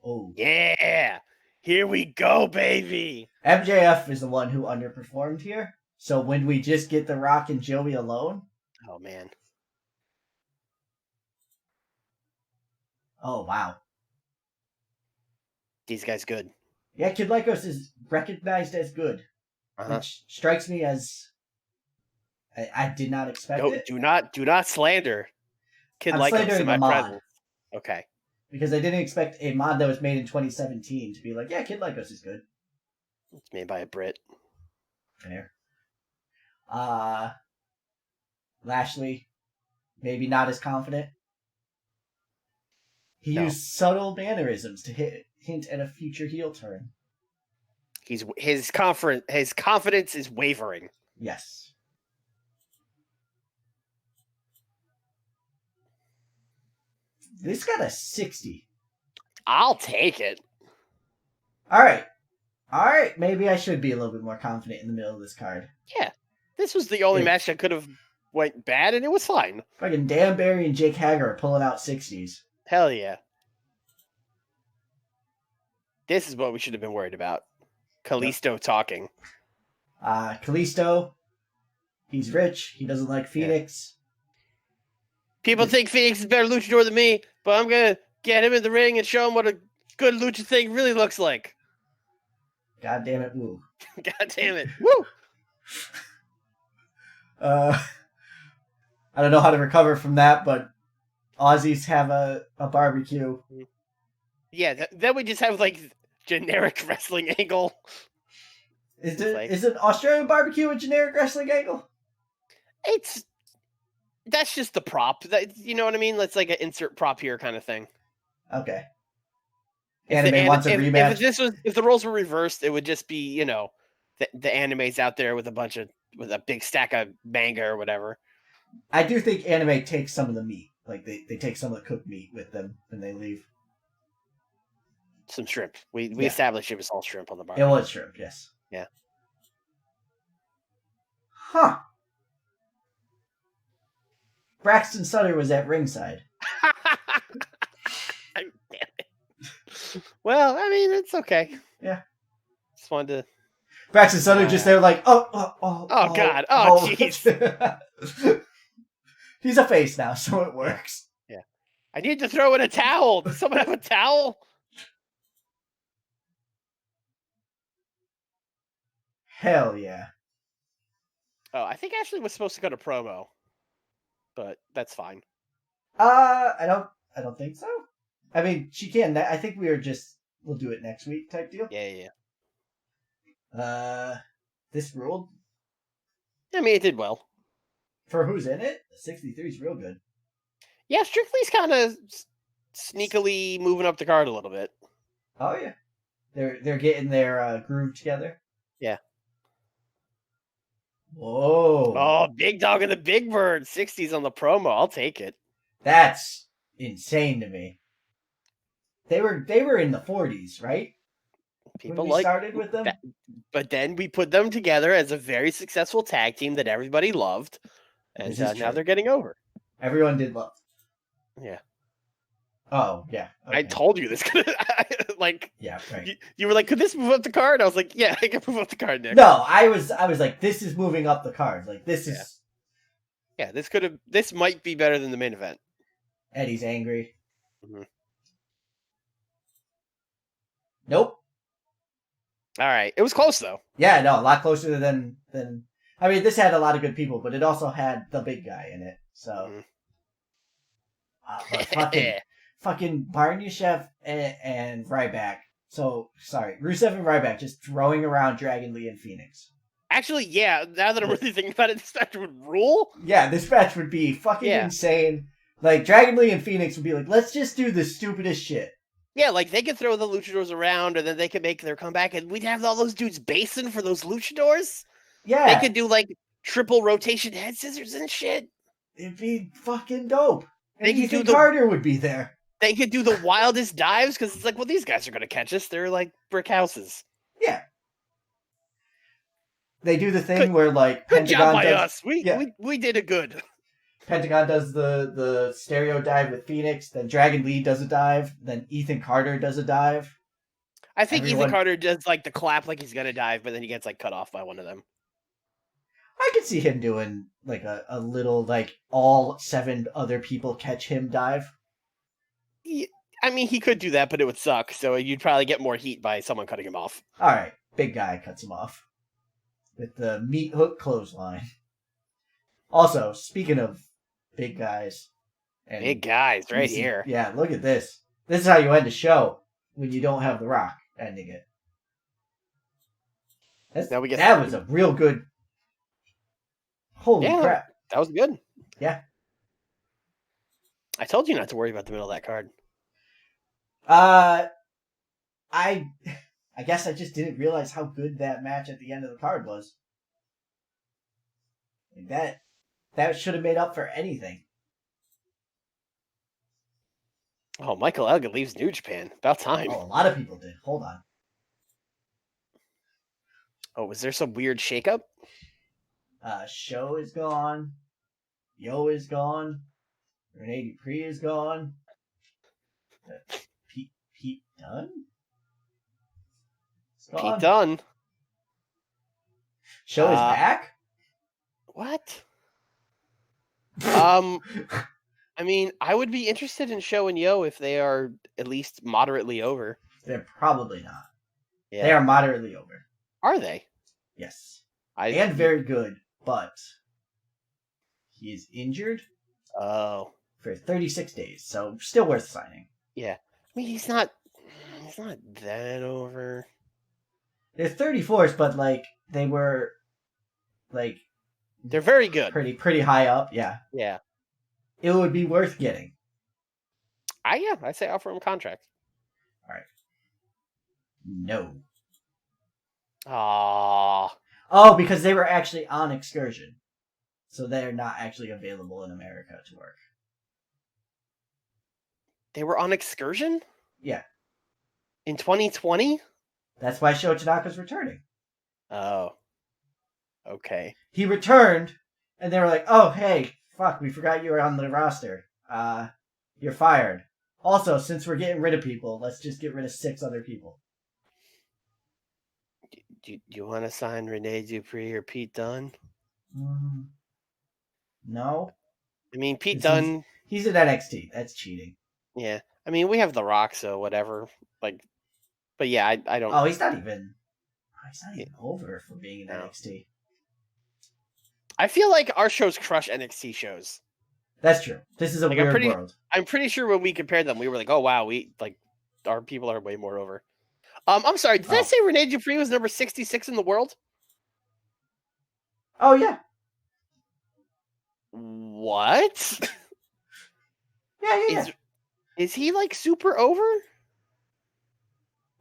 Oh. Yeah. Here we go, baby. MJF is the one who underperformed here. So when we just get The Rock and Joey alone. Oh, man. Oh, wow. These guys good. Yeah, Kid Lycos is recognized as good. Which strikes me as... I did not expect it. Do not slander Kid Lycos in my presence. Okay. Because I didn't expect a mod that was made in 2017 to be like, yeah, Kid Lycos is good. It's made by a Brit. Fair. Uh, Lashley, maybe not as confident. He No. used subtle mannerisms to hint at a future heel turn. His confidence is wavering. Yes. This got a 60. I'll take it. All right. Maybe I should be a little bit more confident in the middle of this card. Yeah, this was the only match that could have went bad, and it was fine. Fucking Dan Barry and Jake Hager are pulling out 60s. Hell yeah. This is what we should have been worried about. Kalisto talking. Kalisto, he's rich. He doesn't like Phoenix. People think Phoenix is a better luchador than me, but I'm going to get him in the ring and show him what a good lucha thing really looks like. God damn it, woo. God damn it. Woo! I don't know how to recover from that, but Aussies have a barbecue. Yeah, then we just have, like, generic wrestling angle. Is an Australian barbecue a generic wrestling angle? That's just the prop. You know what I mean? That's like an insert prop here kind of thing. Okay. Anime wants a rematch. If the roles were reversed, it would just be, the anime's out there with a big stack of manga or whatever. I do think anime takes some of the meat. Like they take some of the cooked meat with them when they leave. Some shrimp. We established it was all shrimp on the bar. It was shrimp, yes. Yeah. Huh. Braxton Sutter was at ringside. Damn it. Well, I mean, it's okay. Yeah. Just wanted to. Braxton Sutter just there like, oh God. Oh, jeez. He's a face now, so it works. Yeah. I need to throw in a towel. Does someone have a towel? Hell yeah. Oh, I think Ashley was supposed to go to promo. But that's fine. I don't think so. I mean, she can. I think we'll do it next week type deal. Yeah. This ruled. I mean, it did well. For who's in it, 63 is real good. Yeah, Strictly's kind of sneakily moving up the card a little bit. Oh yeah, they're getting their groove together. Yeah. Whoa! Oh, Big Dog and the Big Bird, 60s on the promo. I'll take it. That's insane to me. They were in the 40s, right? People when we started with them. But then we put them together as a very successful tag team that everybody loved, and now they're getting over. Everyone did love. Yeah. Oh yeah. Okay. I told you this. Yeah, right. You were like, could this move up the card? I was like, yeah, I can move up the card, Nick. No, I was like, this is moving up the card. Like this is. Yeah, this might be better than the main event. Eddie's angry. Mm-hmm. Nope. All right, it was close though. Yeah, no, a lot closer than. I mean, this had a lot of good people, but it also had the big guy in it. So. Fucking Barnyashev and Ryback. So, sorry. Rusev and Ryback just throwing around Dragon Lee and Phoenix. Actually, yeah, now that I'm really thinking about it, this match would rule. Yeah, this match would be fucking insane. Like, Dragon Lee and Phoenix would be like, let's just do the stupidest shit. Yeah, like, they could throw the luchadors around, and then they could make their comeback, and we'd have all those dudes basing for those luchadors. Yeah. They could do, like, triple rotation head scissors and shit. It'd be fucking dope. And Ethan Carter would be there. They could do the wildest dives, because it's like, well, these guys are going to catch us. They're like brick houses. Yeah. They do the thing where, like, good Pentagon job by us. We did a good. Pentagon does the stereo dive with Phoenix, then Dragon Lee does a dive, then Ethan Carter does a dive. I think Ethan Carter does, like, the clap like he's going to dive, but then he gets, like, cut off by one of them. I could see him doing, like, a little, like, all 7 other people catch him dive. I mean, he could do that, but it would suck, so you'd probably get more heat by someone cutting him off. All right, big guy cuts him off with the meat hook clothesline. Also, speaking of big guys. Big guys, right here. Yeah, look at this. This is how you end a show when you don't have The Rock ending it. That was a real good... Holy Yeah, crap! that was good. Yeah. I told you not to worry about the middle of that card. I I guess I just didn't realize how good that match at the end of the card was. Like that should have made up for anything. Oh, Michael Elgin leaves New Japan. About time. Oh, a lot of people did. Hold on. Oh, was there some weird shakeup? Show is gone. Yo is gone. Rene Dupree is gone. Pete Dunne? It's gone. Pete Dunne. Show is back? What? I mean, I would be interested in Show and Yo if they are at least moderately over. They're probably not. Yeah. They are moderately over. Are they? Yes. And very good, but he is injured. Oh. For 36 days, so still worth signing. Yeah. I mean, he's not that over. They're 34s, but like they were like they're very good. Pretty high up, yeah. Yeah. It would be worth getting. I say offer him contract. All right. No. Ah. Oh, because they were actually on excursion. So they're not actually available in America to work. They were on excursion? Yeah. In 2020? That's why Sho Tanaka's returning. Oh. Okay. He returned, and they were like, oh, hey, fuck, we forgot you were on the roster. You're fired. Also, since we're getting rid of people, let's just get rid of 6 other people. Do you want to sign Rene Dupree or Pete Dunne? No. I mean, Pete Dunne... He's in NXT. That's cheating. Yeah. I mean, we have The Rock, so whatever. Like, but yeah, I don't... Oh, he's not even over for being in NXT. I feel like our shows crush NXT shows. That's true. This is a weird world. I'm pretty sure when we compared them, we were like, oh, wow, our people are way more over. I'm sorry, did I say Rene Dupree was number 66 in the world? Oh, yeah. What? Yeah. Is he, like, super over?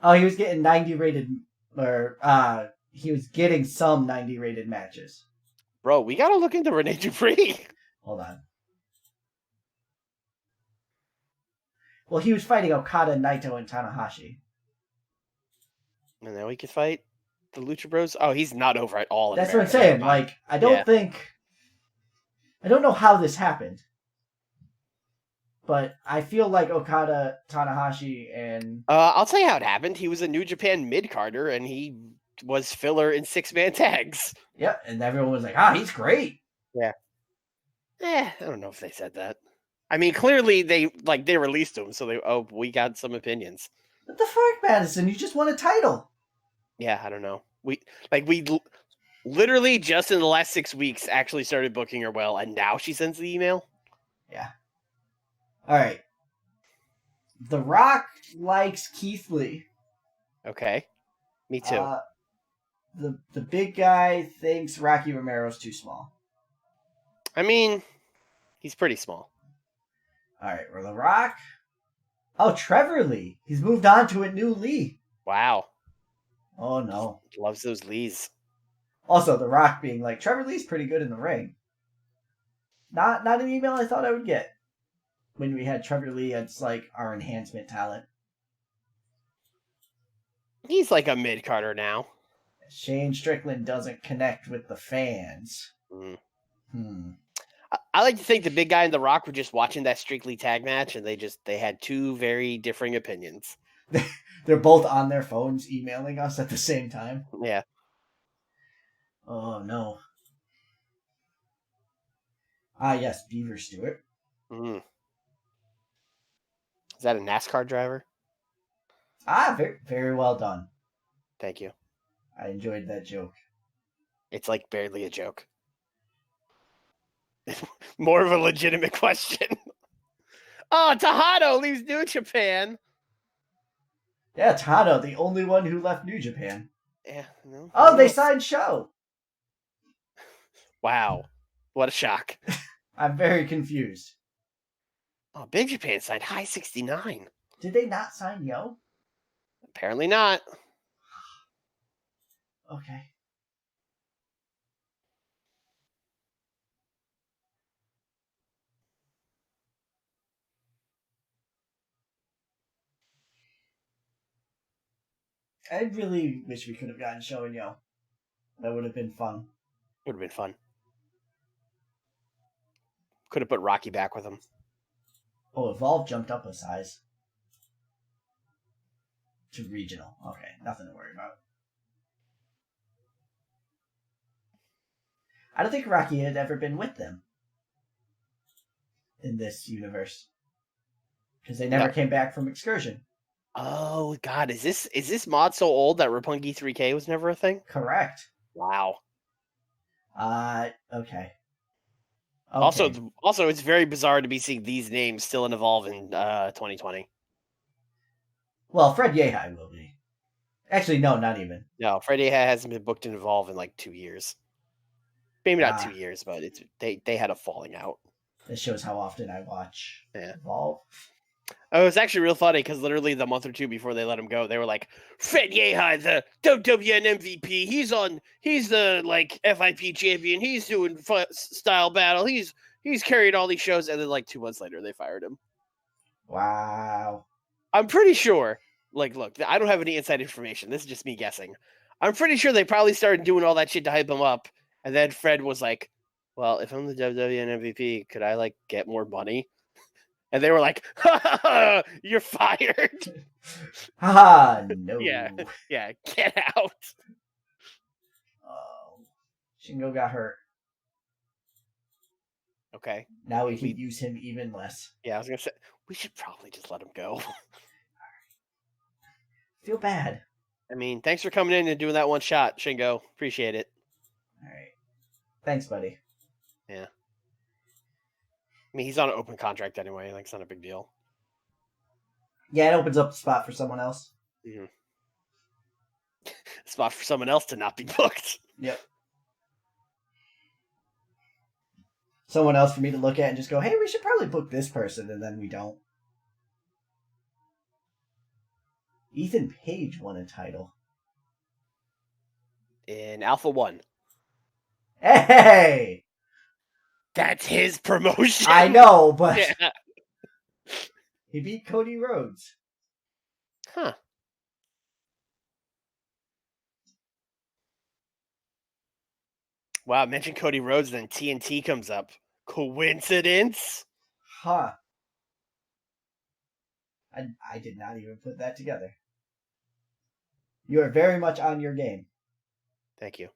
Oh, he was getting 90 rated, or, he was getting some 90 rated matches. Bro, we gotta look into Rene Dupree. Hold on. Well, he was fighting Okada, Naito, and Tanahashi. And now he could fight the Lucha Bros? Oh, he's not over at all. That's what I'm saying. Like, I don't know how this happened. But I feel like Okada, Tanahashi, and... I'll tell you how it happened. He was a New Japan mid-carder, and he was filler in 6-man tags. Yeah, and everyone was like, he's great. Yeah. I don't know if they said that. I mean, clearly they released him, so we got some opinions. What the fuck, Madison? You just won a title. Yeah, I don't know. We literally just in the last 6 weeks actually started booking her well, and now she sends the email? Yeah. All right. The Rock likes Keith Lee. Okay. Me too. The big guy thinks Rocky Romero's too small. I mean, he's pretty small. All right, well, The Rock. Oh, Trevor Lee. He's moved on to a new Lee. Wow. Oh, no. Loves those Lees. Also, The Rock being like, Trevor Lee's pretty good in the ring. Not an email I thought I would get. When we had Trevor Lee as, like, our enhancement talent. He's like a mid-carder now. Shane Strickland doesn't connect with the fans. I like to think the big guy and The Rock were just watching that Strictly tag match, and they had 2 very differing opinions. They're both on their phones emailing us at the same time. Yeah. Oh, no. Yes, Beaver Stewart. Is that a NASCAR driver? Very, very well done. Thank you. I enjoyed that joke. It's like barely a joke. More of a legitimate question. Oh, Tejado leaves New Japan. Yeah, Tejado, the only one who left New Japan. Yeah. No. Oh, they signed Show. Wow. What a shock. I'm very confused. Oh, Big Japan signed High 69. Did they not sign Yo? Apparently not. Okay. I really wish we could have gotten Show and Yo. That would have been fun. Would have been fun. Could have put Rocky back with him. Oh, Evolve jumped up a size. To regional. Okay, nothing to worry about. I don't think Rocky had ever been with them in this universe. Because they never came back from excursion. Oh God, is this mod so old that Roppongi 3K was never a thing? Correct. Wow. Okay. Also, it's very bizarre to be seeing these names still in Evolve in 2020. Well, Fred Yehai will be. Actually, no, not even. No, Freddie hasn't been booked in Evolve in like 2 years. Maybe not 2 years, but they had a falling out. This shows how often I watch Evolve. Oh, it was actually real funny because literally the month or two before they let him go, they were like, Fred Yehai, the WWN MVP, he's the like FIP champion, he's doing style battle, he's carried all these shows, and then like 2 months later they fired him. Wow. I'm pretty sure, like, look, I don't have any inside information. This is just me guessing. I'm pretty sure they probably started doing all that shit to hype him up, and then Fred was like, well, if I'm the WWN MVP, could I like get more money? And they were like, ha, ha, ha, you're fired. Haha, no. Yeah, get out. Oh, Shingo got hurt. Okay. Now we can use him even less. Yeah, I was going to say, we should probably just let him go. Feel bad. I mean, thanks for coming in and doing that one shot, Shingo. Appreciate it. All right. Thanks, buddy. Yeah. I mean, he's on an open contract anyway. Like, it's not a big deal. Yeah, it opens up the spot for someone else. Mm-hmm. Spot for someone else to not be booked. Yep. Someone else for me to look at and just go, hey, we should probably book this person, and then we don't. Ethan Page won a title. In Alpha 1. Hey! That's his promotion. I know, but yeah. He beat Cody Rhodes. Huh. Wow, mention Cody Rhodes, then TNT comes up. Coincidence? Huh. I did not even put that together. You are very much on your game. Thank you.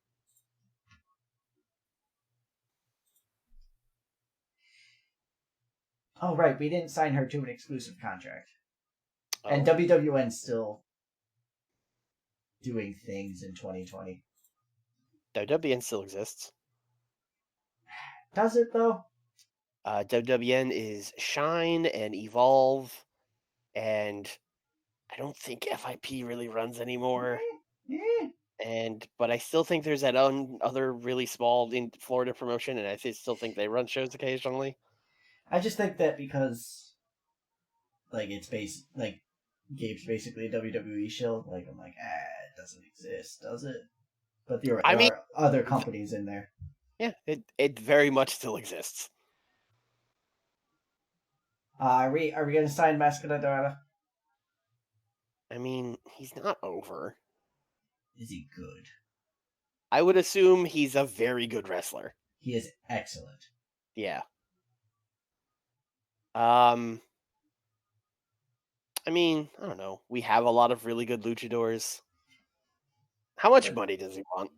Oh, right. We didn't sign her to an exclusive contract. Oh. And WWN's still doing things in 2020. WWN still exists. Does it, though? WWN is Shine and Evolve, and I don't think FIP really runs anymore. But I still think there's that other really small in Florida promotion, and I still think they run shows occasionally. I just think that because, like, it's Gabe's basically a WWE show. Like, I'm like, it doesn't exist, does it? But there are other companies in there. Yeah, it very much still exists. Are we gonna sign Mascara Dorada? I mean, he's not over. Is he good? I would assume he's a very good wrestler. He is excellent. Yeah. I mean, I don't know. We have a lot of really good luchadors. How much money does he want?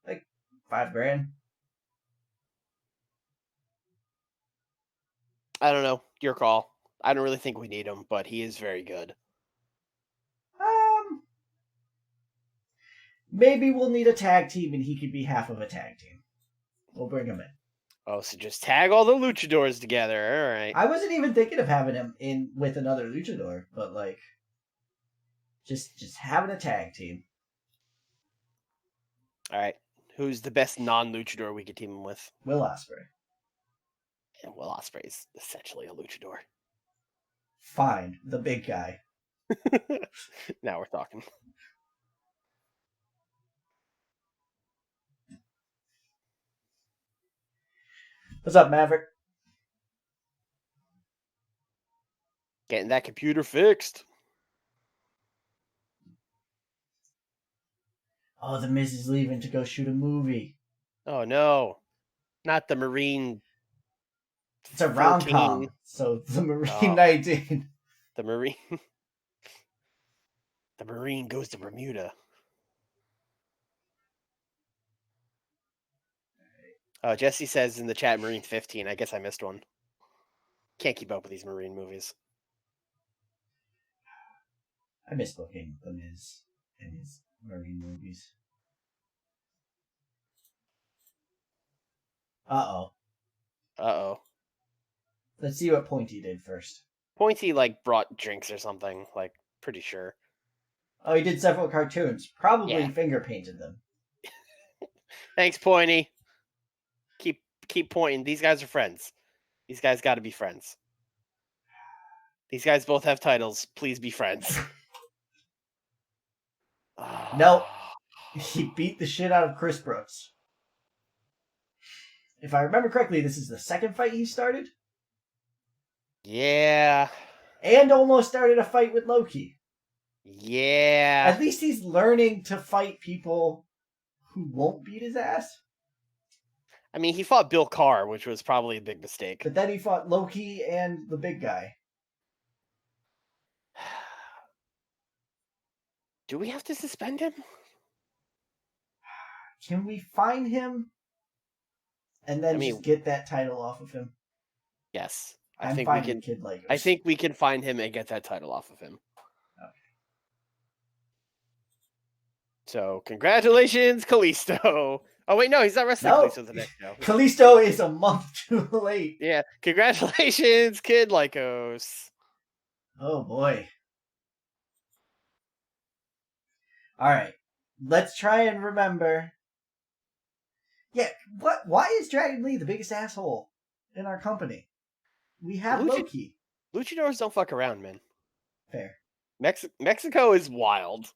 Like $5,000. I don't know. Your call. I don't really think we need him, but he is very good. Maybe we'll need a tag team and he could be half of a tag team. We'll bring him in. Oh, so just tag all the luchadors together. All right. I wasn't even thinking of having him in with another luchador, but like just having a tag team. All right. Who's the best non-luchador we could team him with? Will Ospreay. And Will Ospreay's essentially a luchador. Fine, the big guy. Now we're talking. What's up, Maverick? Getting that computer fixed. Oh, the Miz is leaving to go shoot a movie. Oh no, not the Marine. It's a 14. rom-com, so the Marine 19. The Marine. The Marine goes to Bermuda. Jesse says in the chat, Marine 15. I guess I missed one. Can't keep up with these Marine movies. I miss looking the Miz in his Marine movies. Uh-oh. Uh-oh. Let's see what Pointy did first. Pointy, brought drinks or something. Pretty sure. Oh, he did several cartoons. Probably Yeah. finger painted them. Thanks, Pointy. Keep pointing. These guys are friends. These guys got to be friends. These guys both have titles. Please be friends. No. He beat the shit out of Chris Brooks. If I remember correctly, this is the second fight he started. Yeah. And almost started a fight with Loki. Yeah. At least he's learning to fight people who won't beat his ass. I mean, he fought Bill Carr, which was probably a big mistake. But then he fought Loki and the big guy. Do we have to suspend him? Can we find him and then just get that title off of him? Yes. I think we can. Kid Legos. I think we can find him and get that title off of him. Okay. So, congratulations, Kalisto. Oh, wait, no, he's not wrestling Kalisto the next show. Kalisto is a month too late. Yeah, congratulations, Kid Lycos. Oh, boy. All right. Let's try and remember. Yeah, why is Dragon Lee the biggest asshole in our company? We have Loki. Luchadors don't fuck around, man. Fair. Mexico is wild.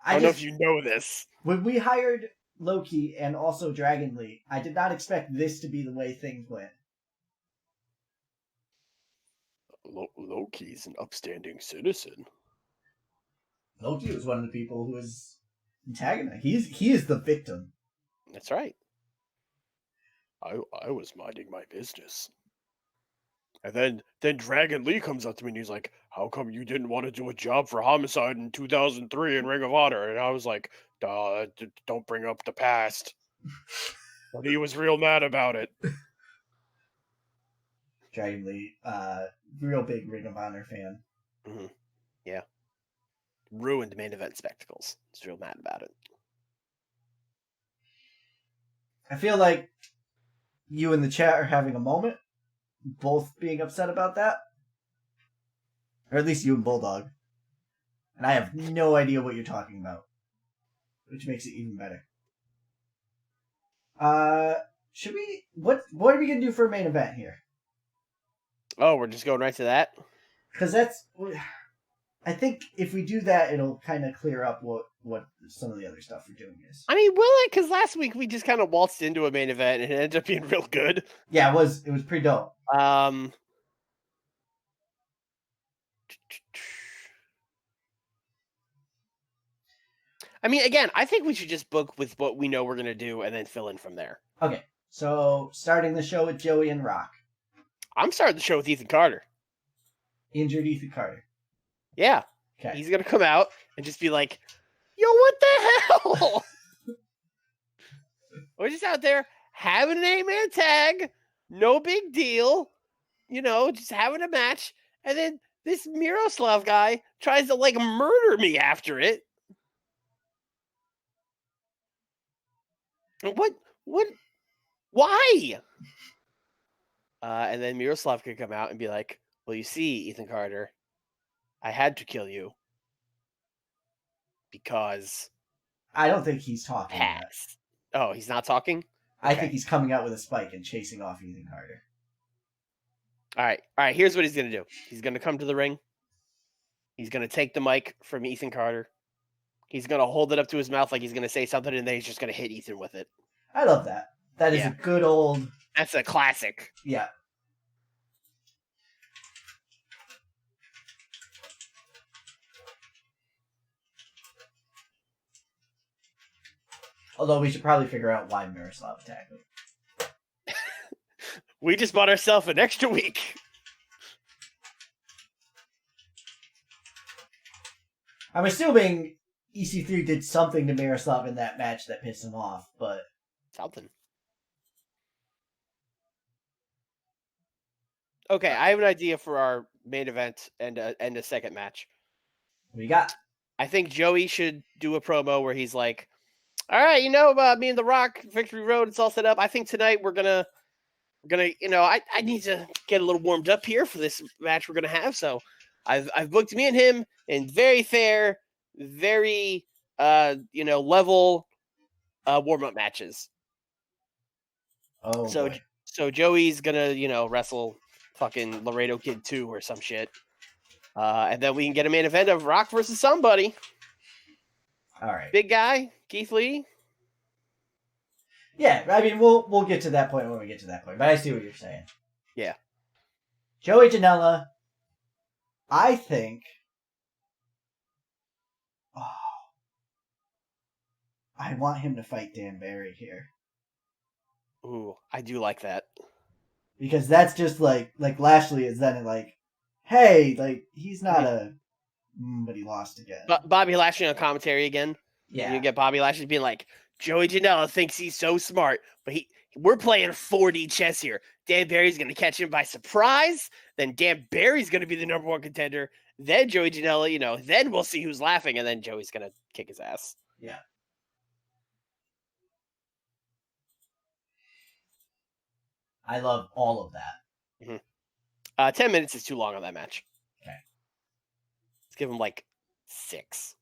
I don't know if you know this. When we hired Loki and also Dragon Lee, I did not expect this to be the way things went. Loki's an upstanding citizen. Loki was one of the people who was antagonized. He is the victim. That's right. I was minding my business. And then Dragon Lee comes up to me and he's like, how come you didn't want to do a job for Homicide in 2003 in Ring of Honor? And I was like, don't bring up the past. But he was real mad about it. Dragon Lee, real big Ring of Honor fan. Mm-hmm. Yeah. Ruined main event spectacles. He's real mad about it. I feel like you and the chat are having a moment, both being upset about that. Or at least you and Bulldog. And I have no idea what you're talking about. Which makes it even better. Should we... What are we going to do for a main event here? Oh, we're just going right to that? Because that's... I think if we do that, it'll kind of clear up what some of the other stuff we're doing is. I mean, will it? Because last week we just kind of waltzed into a main event and it ended up being real good. Yeah, it was pretty dope. I mean, again, I think we should just book with what we know we're going to do and then fill in from there. Okay, so starting the show with Joey and Rock. I'm starting the show with Ethan Carter. Injured Ethan Carter. Yeah. Okay. He's going to come out and just be like, yo, what the hell? We're just out there having an 8-man tag. No big deal. You know, just having a match. And then this Miroslav guy tries to, murder me after it. What? Why? And then Miroslav could come out and be like, well, you see, Ethan Carter, I had to kill you because I don't think he's talking yet. Pass. Oh, he's not talking? I Okay. think he's coming out with a spike and chasing off Ethan Carter. All right. Here's what he's gonna do. He's gonna come to the ring. He's gonna take the mic from Ethan Carter. He's gonna hold it up to his mouth like he's gonna say something, and then he's just gonna hit Ethan with it. I love that. That is a good old. That's a classic. Yeah. Although we should probably figure out why Miroslav attacked him. We just bought ourselves an extra week. I'm assuming EC3 did something to Miroslav in that match that pissed him off, but something. Okay, I have an idea for our main event and a second match. What you got? I think Joey should do a promo where he's like, "All right, me and The Rock, Victory Road, it's all set up. I think tonight we're gonna, I need to get a little warmed up here for this match we're gonna have. So, I've booked me and him in very fair, very level warm up matches. Oh, boy. So Joey's gonna wrestle fucking Laredo Kid 2 or some shit. And then we can get a main event of Rock versus somebody. All right. Big guy, Keith Lee. Yeah, I mean, we'll get to that point when we get to that point, but I see what you're saying. Yeah. Joey Janela, I think. Oh, I want him to fight Dan Barry here. Ooh, I do like that. Because that's just like Lashley is then like, hey, like, he's not but he lost again. Bobby Lashley on commentary again. Yeah. And you get Bobby Lashley being like, Joey Janela thinks he's so smart, but we're playing 4D chess here. Dan Barry's going to catch him by surprise. Then Dan Barry's going to be the number one contender. Then Joey Janela, then we'll see who's laughing, and then Joey's going to kick his ass. Yeah. I love all of that. Mm-hmm. 10 minutes is too long on that match. Okay. Let's give him like 6.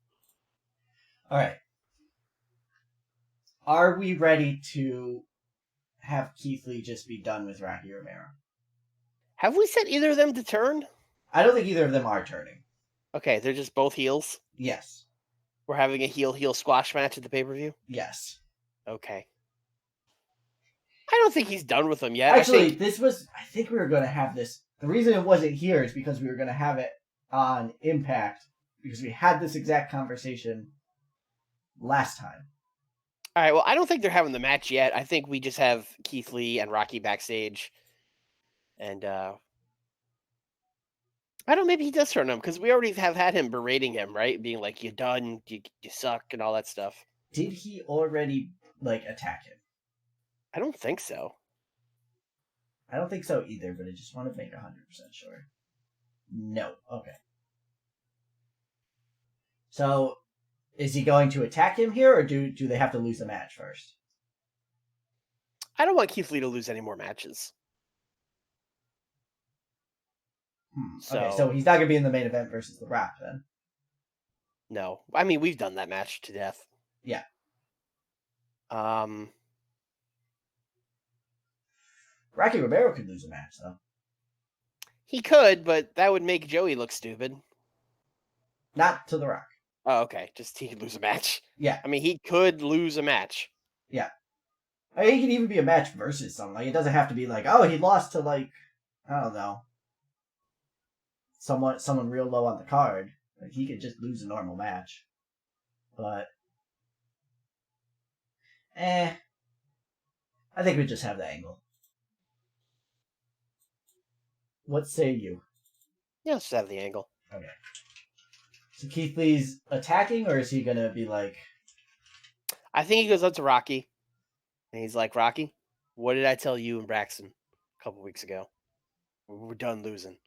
All right. Are we ready to have Keith Lee just be done with Rocky Romero? Have we set either of them to turn? I don't think either of them are turning. Okay, they're just both heels? Yes. We're having a heel squash match at the pay-per-view? Yes. Okay. I don't think he's done with them yet. Actually, I think we were going to have this. The reason it wasn't here is because we were going to have it on Impact, because we had this exact conversation last time. All right, well, I don't think they're having the match yet. I think we just have Keith Lee and Rocky backstage. And, I don't know, maybe he does turn him, because we already have had him berating him, right? Being like, you done, you suck, and all that stuff. Did he already, attack him? I don't think so. I don't think so either, but I just want to make 100% sure. No. Okay. So, is he going to attack him here, or do they have to lose the match first? I don't want Keith Lee to lose any more matches. Okay, so he's not going to be in the main event versus The Rock, then? No. I mean, we've done that match to death. Yeah. Rocky Romero could lose a match, though. He could, but that would make Joey look stupid. Not to The Rock. Oh, okay. Just he could lose a match. Yeah. I mean, he could lose a match. Yeah. I mean, he could even be a match versus someone. It doesn't have to be he lost to, I don't know, someone real low on the card. He could just lose a normal match. But, I think we just have the angle. What say you? Yeah, let's just have the angle. Okay. So Keith Lee's attacking, or is he gonna be like... I think he goes up to Rocky, and he's like, Rocky, what did I tell you and Braxton a couple weeks ago? We were done losing.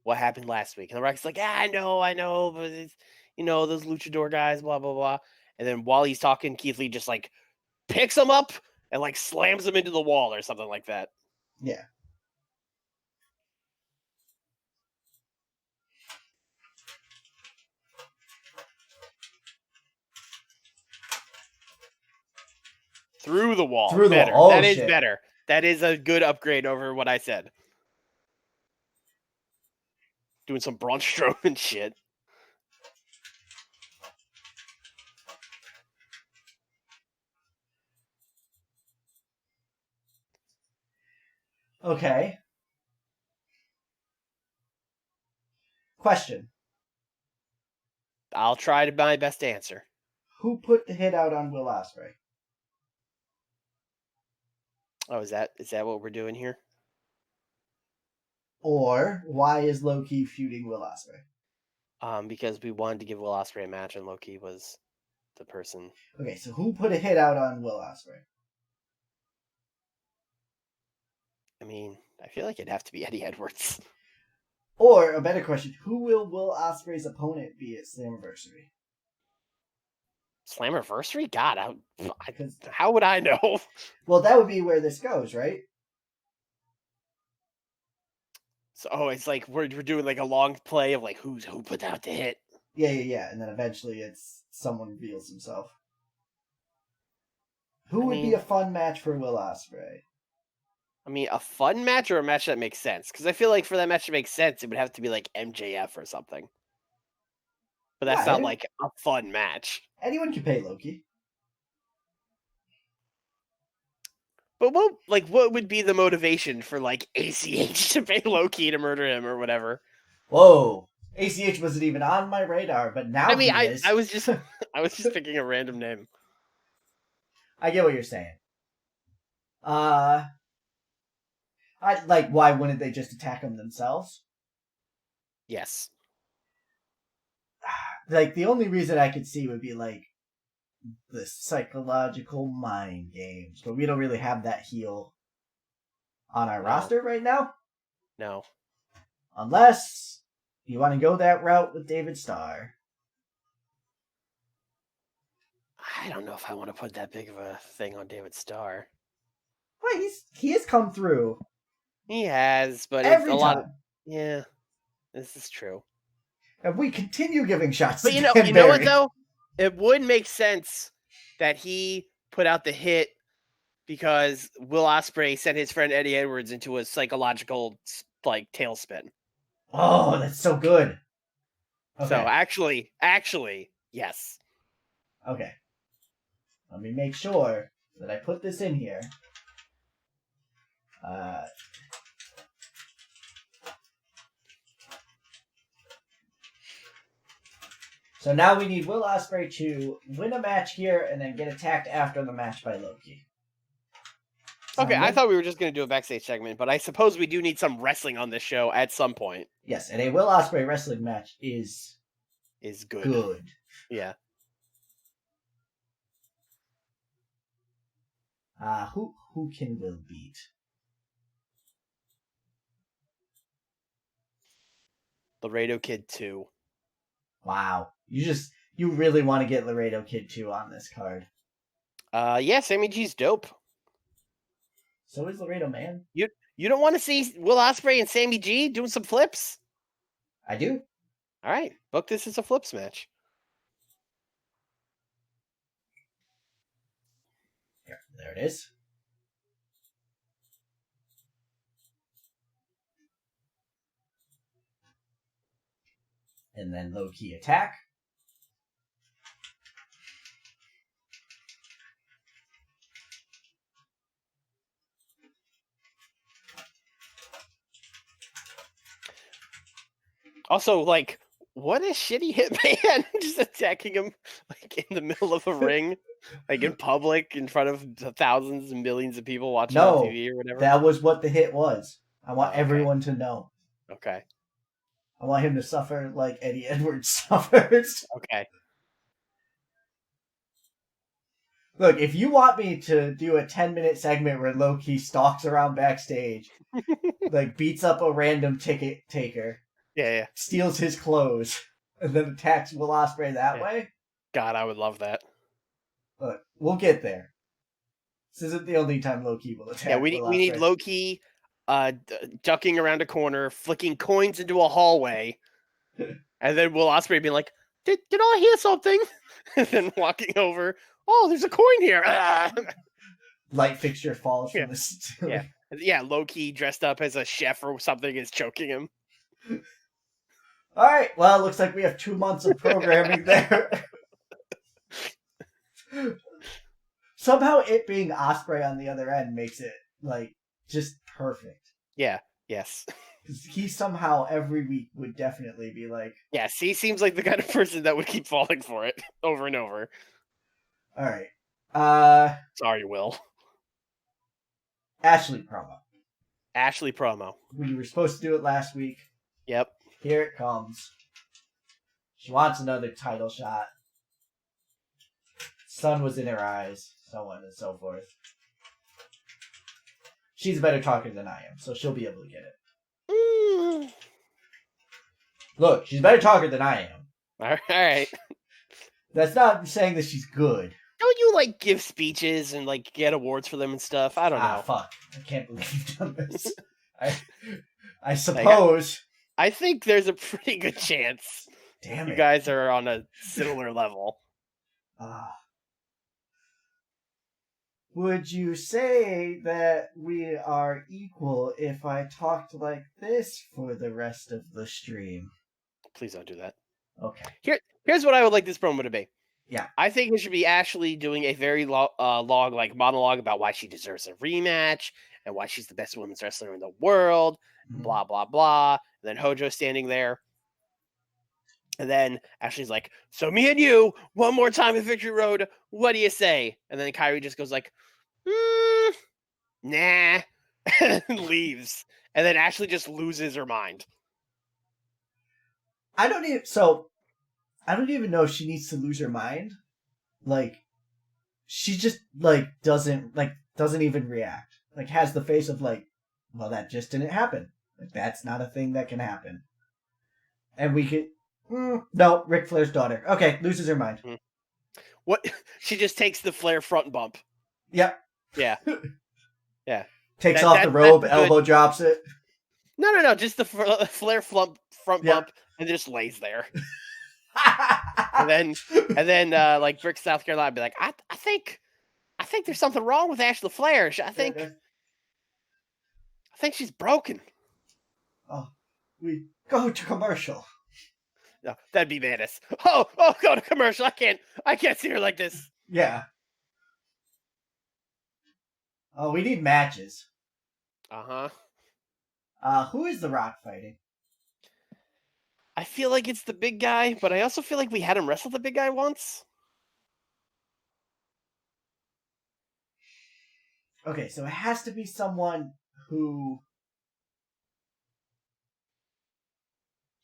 What happened last week? And Rocky's like, I know, but it's, those luchador guys, blah, blah, blah. And then while he's talking, Keith Lee just, picks him up and, slams him into the wall or something like that. Yeah. Through the wall. Through the better. wall. Oh, That is shit. better. That is a good upgrade over what I said. Doing some Braun Strowman shit. Okay. Question. I'll try to my best to answer. Who put the hit out on Will Ospreay? Oh, is that what we're doing here? Or why is Loki feuding Will Ospreay? Because we wanted to give Will Ospreay a match, and Loki was the person. Okay, so who put a hit out on Will Ospreay? I mean, I feel like it'd have to be Eddie Edwards. Or a better question: who will Will Ospreay's opponent be at Slammiversary? Slammiversary? God, how would I know? Well, that would be where this goes, right? So, it's like we're doing like a long play of like who put out the hit. Yeah, and then eventually it's someone reveals himself. Who would be a fun match for Will Ospreay? I mean, a fun match or a match that makes sense? Because I feel like for that match to make sense, it would have to be like MJF or something. But that's not like a fun match. Anyone can pay Loki. But what would be the motivation for like ACH to pay Loki to murder him or whatever? Whoa. ACH wasn't even on my radar, but now I mean, he is. I was just picking a random name. I get what you're saying. Why wouldn't they just attack him themselves? Yes. Like, the only reason I could see would be, like, the psychological mind games. But we don't really have that heel on our roster right now. No. Unless you want to go that route with David Starr. I don't know if I want to put that big of a thing on David Starr. Well, he has come through. He has, but every it's a time. lot. Yeah, this is true. And we continue giving shots but to you Dan know what Barry. though? It would make sense that he put out the hit because Will Ospreay sent his friend Eddie Edwards into a psychological like tailspin. Oh, that's so good. Okay. So actually, yes. Okay. Let me make sure that I put this in here. So now we need Will Ospreay to win a match here and then get attacked after the match by Loki. Okay, I thought we were just going to do a backstage segment, but I suppose we do need some wrestling on this show at some point. Yes, and a Will Ospreay wrestling match is good. Yeah. Who can Will beat? Laredo Kid 2. Wow. You really want to get Laredo Kid 2 on this card. Yeah, Sammy G's dope. So is Laredo Man. You don't want to see Will Ospreay and Sammy G doing some flips? I do. All right, book this as a flips match. There it is. And then low-key attack. Also, like, what a shitty hitman just attacking him like in the middle of a ring, like in public, in front of thousands and millions of people watching on TV or whatever. That was what the hit was. I want everyone to know. Okay. I want him to suffer like Eddie Edwards suffers. Okay. Look, if you want me to do a 10-minute segment where Loki stalks around backstage, like beats up a random ticket taker, yeah, steals his clothes, and then attacks Will Ospreay that way, God, I would love that. Look, we'll get there. This isn't the only time Loki will attack. Yeah, we need Loki ducking around a corner, flicking coins into a hallway, and then Will Ospreay being like, "Did I hear something?" And then walking over. Oh, there's a coin here. light fixture falls Yeah. from the ceiling. Yeah, Loki dressed up as a chef or something is choking him. All right. Well, it looks like we have 2 months of programming there. Somehow, it being Osprey on the other end makes it like just perfect. Yeah. Yes. Because he somehow every week would definitely be like, Yes, he seems like the kind of person that would keep falling for it over and over. all right. Sorry, Will. Ashley promo. Ashley promo. We were supposed to do it last week. Yep. Here it comes. She wants another title shot. Sun was in her eyes, so on and so forth. She's a better talker than I am, so she'll be able to get it. Look, she's a better talker than I am. All right. That's not saying that she's good. Don't you like give speeches and like get awards for them and stuff? I don't know. Fuck. I can't believe you've done this. I suppose. I think there's a pretty good chance Damn it. you guys are on a similar level. Would you say that we are equal if I talked like this for the rest of the stream? Please don't do that. Okay. Here's what I would like this promo to be. Yeah. I think it should be Ashley doing a very long like monologue about why she deserves a rematch and why she's the best women's wrestler in the world, blah blah blah. And then Hojo standing there. And then Ashley's like, so me and you, one more time at Victory Road, what do you say? And then Kyrie just goes like, nah, and leaves. And then Ashley just loses her mind. I don't even know if she needs to lose her mind. Like, she just doesn't even react. Like, has the face of like, well, that just didn't happen. Like, that's not a thing that can happen. And we could. No, Ric Flair's daughter. Okay, loses her mind. What? She just takes the Flair front bump. Yep. Yeah. Yeah. Takes off the robe, elbow drops it. No. Just the Flair front bump and just lays there. and then like Brick, South Carolina, be like, I think there's something wrong with Ashley Flair. I think she's broken. Oh, we go to commercial. No, that'd be madness. Oh, go to commercial. I can't see her like this. Yeah. Oh, we need matches. Who is The Rock fighting? I feel like it's the big guy, but I also feel like we had him wrestle the big guy once. Okay, so it has to be someone who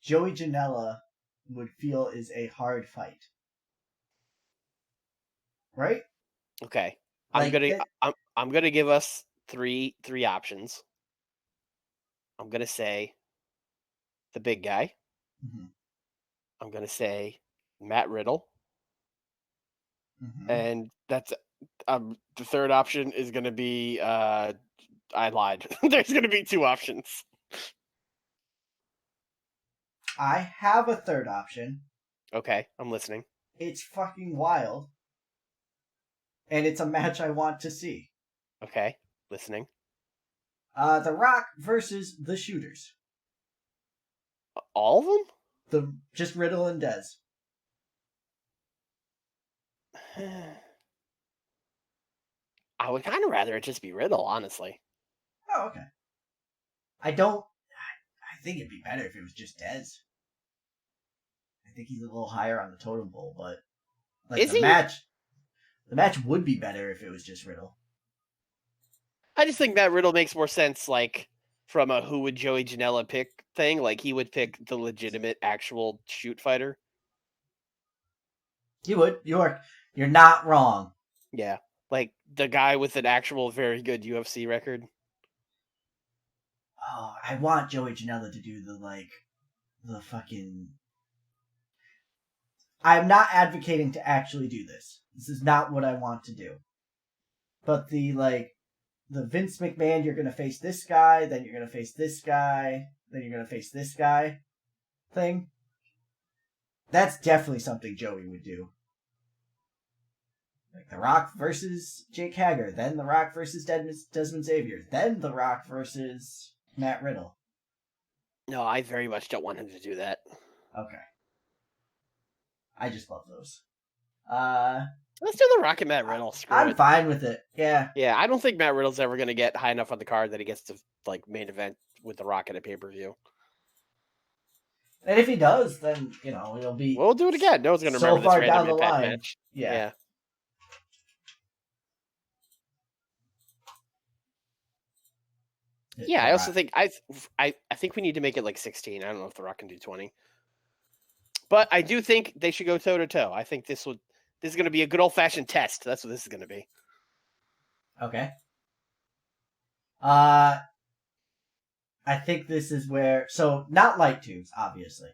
Joey Janela would feel is a hard fight. Right? Okay. Like I'm gonna give us three options. I'm gonna say the big guy. Mm-hmm. I'm gonna say Matt Riddle. Mm-hmm. And that's the third option is gonna be I lied. There's gonna be two options. I have a third option. Okay, I'm listening. It's fucking wild. And it's a match I want to see. Okay, listening. The Rock versus the Shooters. All of them? Just Riddle and Dez. I would kind of rather it just be Riddle, honestly. Oh, okay. I think it'd be better if it was just Dez. I think he's a little higher on the totem pole, but like the match would be better if it was just Riddle. I just think Matt Riddle makes more sense, like from a who would Joey Janela pick thing. Like he would pick the legitimate, actual shoot fighter. He would. You're not wrong. Yeah, like the guy with an actual very good UFC record. Oh, I want Joey Janela to do the fucking. I'm not advocating to actually do this. This is not what I want to do. But the Vince McMahon, you're gonna face this guy, then you're gonna face this guy, then you're gonna face this guy thing. That's definitely something Joey would do. Like The Rock versus Jake Hager, then The Rock versus Desmond Xavier, then The Rock versus Matt Riddle. No, I very much don't want him to do that. Okay. I just love those. Let's do The Rock and Matt Riddle. Screw I'm it. fine with it. Yeah. Yeah, I don't think Matt Riddle's ever going to get high enough on the card that he gets to like main event with The Rock at a pay-per-view. And if he does, then, it'll be We'll do it again. No one's going to so remember this far random down the impact line. match. Yeah. Yeah, I also think I think we need to make it like 16. I don't know if The Rock can do 20. But I do think they should go toe to toe. I think this is going to be a good old-fashioned test. That's what this is going to be. Okay. I think this is where, so not light tubes, obviously,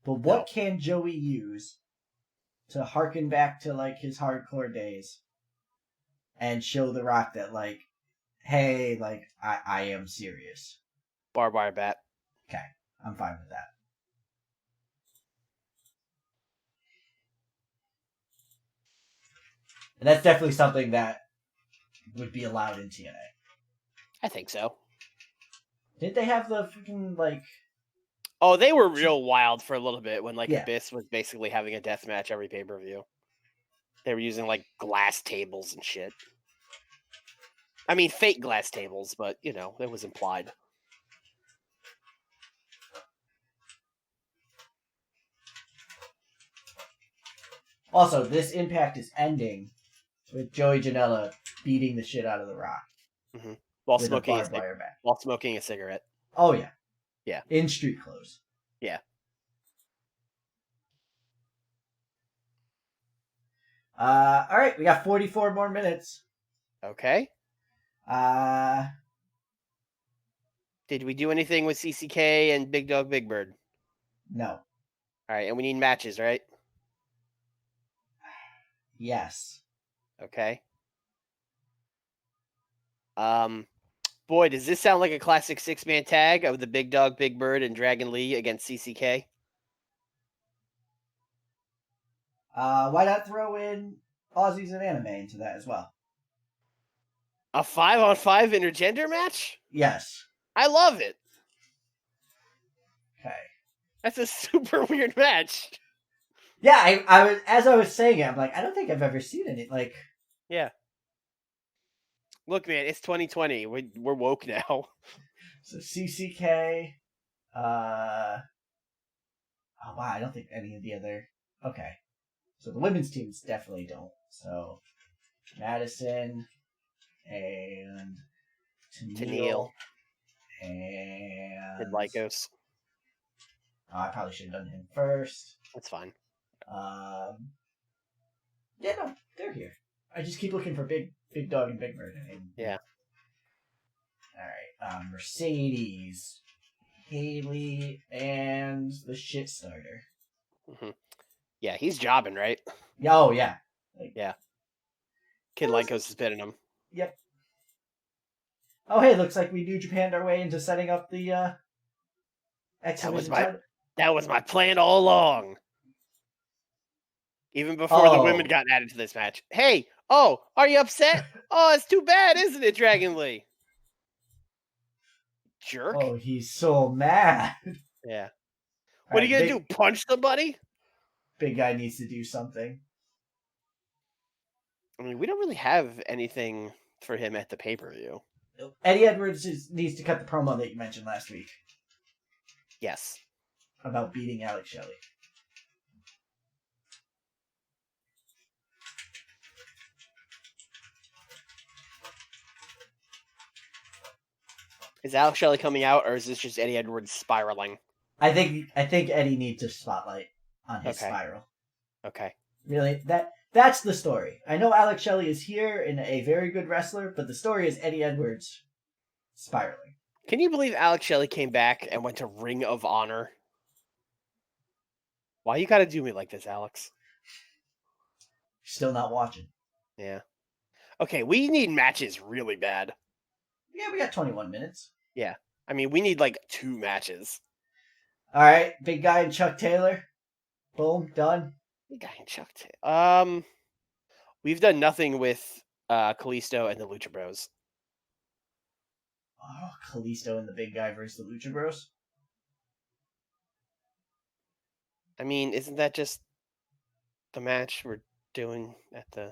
but what can Joey use to harken back to like his hardcore days and show The Rock that like, hey, like I am serious. Barbed wire bat. Okay, I'm fine with that. And that's definitely something that would be allowed in TNA. I think so. Didn't they have the freaking like? Oh, they were real wild for a little bit when like Yeah. Abyss was basically having a death match every pay-per-view. They were using like glass tables and shit. I mean, fake glass tables, but it was implied. Also, this Impact is ending with Joey Janela beating the shit out of The Rock. Mm-hmm. While with smoking a barbed wire bat. While smoking a cigarette. Oh yeah. Yeah. In street clothes. Yeah. All right, we got 44 more minutes. Okay. Did we do anything with CCK and Big Dog Big Bird? No. All right, and we need matches, right? Yes. Okay. Boy, does this sound like a classic 6-man tag of the Big Dog Big Bird and Dragon Lee against CCK? Why not throw in Aussies and Anime into that as well? A 5-on-5 intergender match? Yes. I love it. Okay. That's a super weird match. Yeah, I was as I was saying it, I'm like, I don't think I've ever seen it. Like, yeah. Look, man, it's 2020. We're woke now. So CCK. Oh wow, I don't think any of the other. Okay, so the women's teams definitely don't. So Madison and Tennille and Lycos. Oh, I probably should have done him first. That's fine. Yeah, no, they're here. I just keep looking for Big Dog and Big Bird. Yeah. All right. Mercedes, Haley, and the shit starter. Mm-hmm. Yeah, he's jobbing, right? Oh yeah. Yeah. Kid Lycos is pinning him. Yep. Oh hey, looks like we New Japanned our way into setting up the X Division title. That was my plan all along. Even before the women got added to this match. Hey, are you upset? Oh, it's too bad, isn't it, Dragon Lee? Jerk. Oh, he's so mad. Yeah. What are you going to do, punch somebody? Big guy needs to do something. I mean, we don't really have anything for him at the pay-per-view. Eddie Edwards needs to cut the promo that you mentioned last week. Yes. About beating Alex Shelley. Is Alex Shelley coming out, or is this just Eddie Edwards spiraling? I think Eddie needs a spotlight on his spiral. Okay. Really, that's the story. I know Alex Shelley is here and a very good wrestler, but the story is Eddie Edwards spiraling. Can you believe Alex Shelley came back and went to Ring of Honor? Why you gotta do me like this, Alex? Still not watching. Yeah. Okay, we need matches really bad. Yeah, we got 21 minutes. Yeah. I mean, we need like 2 matches. All right, big guy and Chuck Taylor. Boom, done. Big guy and Chuck Taylor. we've done nothing with Kalisto and the Lucha Bros. Oh, Kalisto and the big guy versus the Lucha Bros. I mean, isn't that just the match we're doing at the?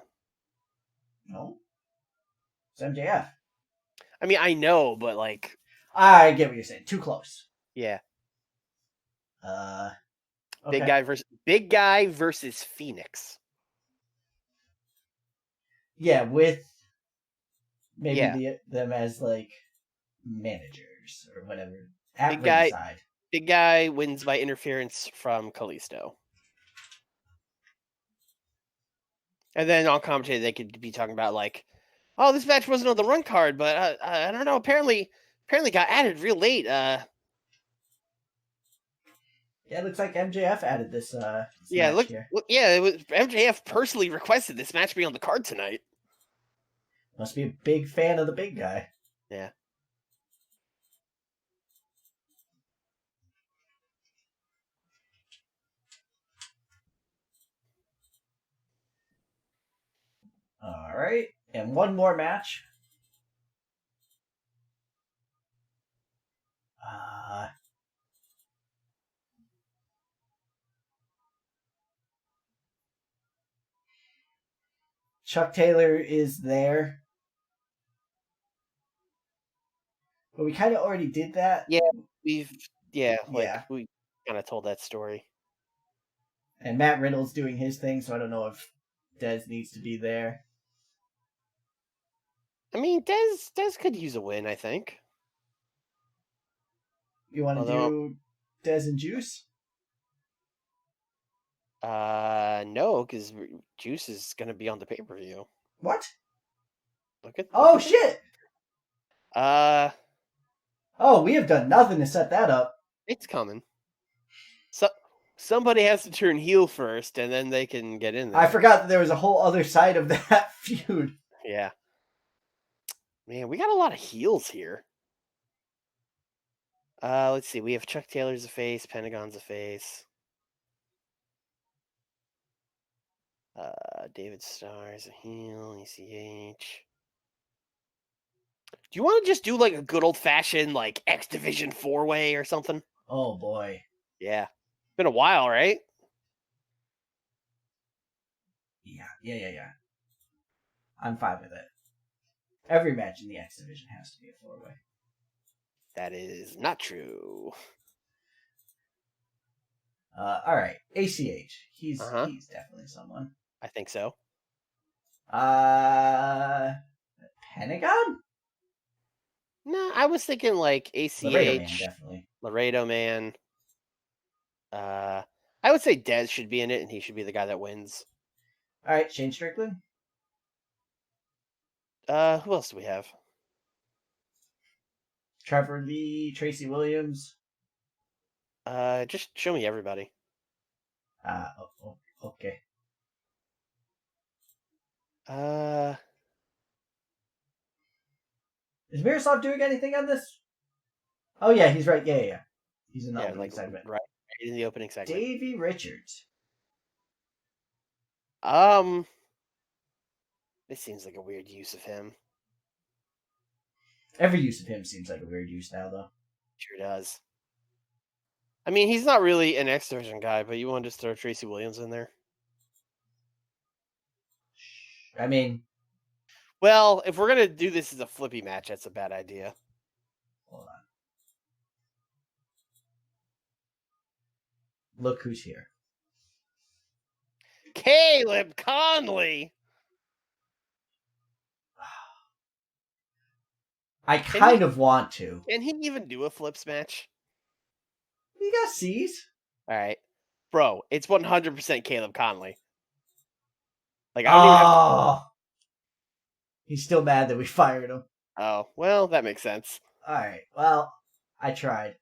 No, it's MJF. I mean, I know, but like, I get what you're saying. Too close. yeah, Okay. big guy versus Phoenix. Yeah, with maybe Yeah, them as like managers or whatever at big guy, ringside. big guy wins by interference from Kalisto. And then on commentary, they could be talking about like, oh, this match wasn't on the run card, but I don't know. Apparently got added real late. Yeah, it looks like MJF added this Yeah, match here. look, yeah, it was MJF personally requested this match be on the card tonight. Must be a big fan of the big guy. Yeah. All right, and one more match. Chuck Taylor is there. But we kind of already did that. Yeah, Yeah. we kind of told that story. And Matt Riddle's doing his thing, so I don't know if Dez needs to be there. I mean, Dez could use a win, I think. You want to do Dez and Juice? No, because Juice is gonna be on the pay-per-view. What? Look at. Shit! Oh, we have done nothing to set that up. It's coming. So somebody has to turn heel first, and then they can get in there. I forgot that there was a whole other side of that feud. Yeah. Man, we got a lot of heels here. Let's see. We have Chuck Taylor's a face, Pentagon's a face. David Starr's a heel, ECH. Do you want to just do like a good old fashioned like X Division 4-way or something? Oh boy. Yeah. Been a while, right? Yeah. I'm fine with it. Every match in the X Division has to be a 4-way. That is not true. All right, ACH. He's definitely someone. I think so. Pentagon? No, I was thinking like ACH. Laredo Man, definitely. Laredo Man. I would say Dez should be in it, and he should be the guy that wins. All right, Shane Strickland. Who else do we have? Trevor Lee, Tracy Williams. Just show me everybody. Okay. Is Miroslav doing anything on this? Oh yeah, he's right. Yeah. He's in the opening segment. Right in the opening segment. Davey Richards. This seems like a weird use of him. Every use of him seems like a weird use now, though. Sure does. I mean, he's not really an X Division guy, but you want to just throw Tracy Williams in there? I mean... Well, if we're going to do this as a flippy match, that's a bad idea. Hold on. Look who's here. Caleb Conley! I kind of want to. Can he even do a flips match? He got C's. All right. Bro, it's 100% Caleb Conley. Like, I don't even have to... He's still mad that we fired him. Oh, well, that makes sense. Alright, well, I tried.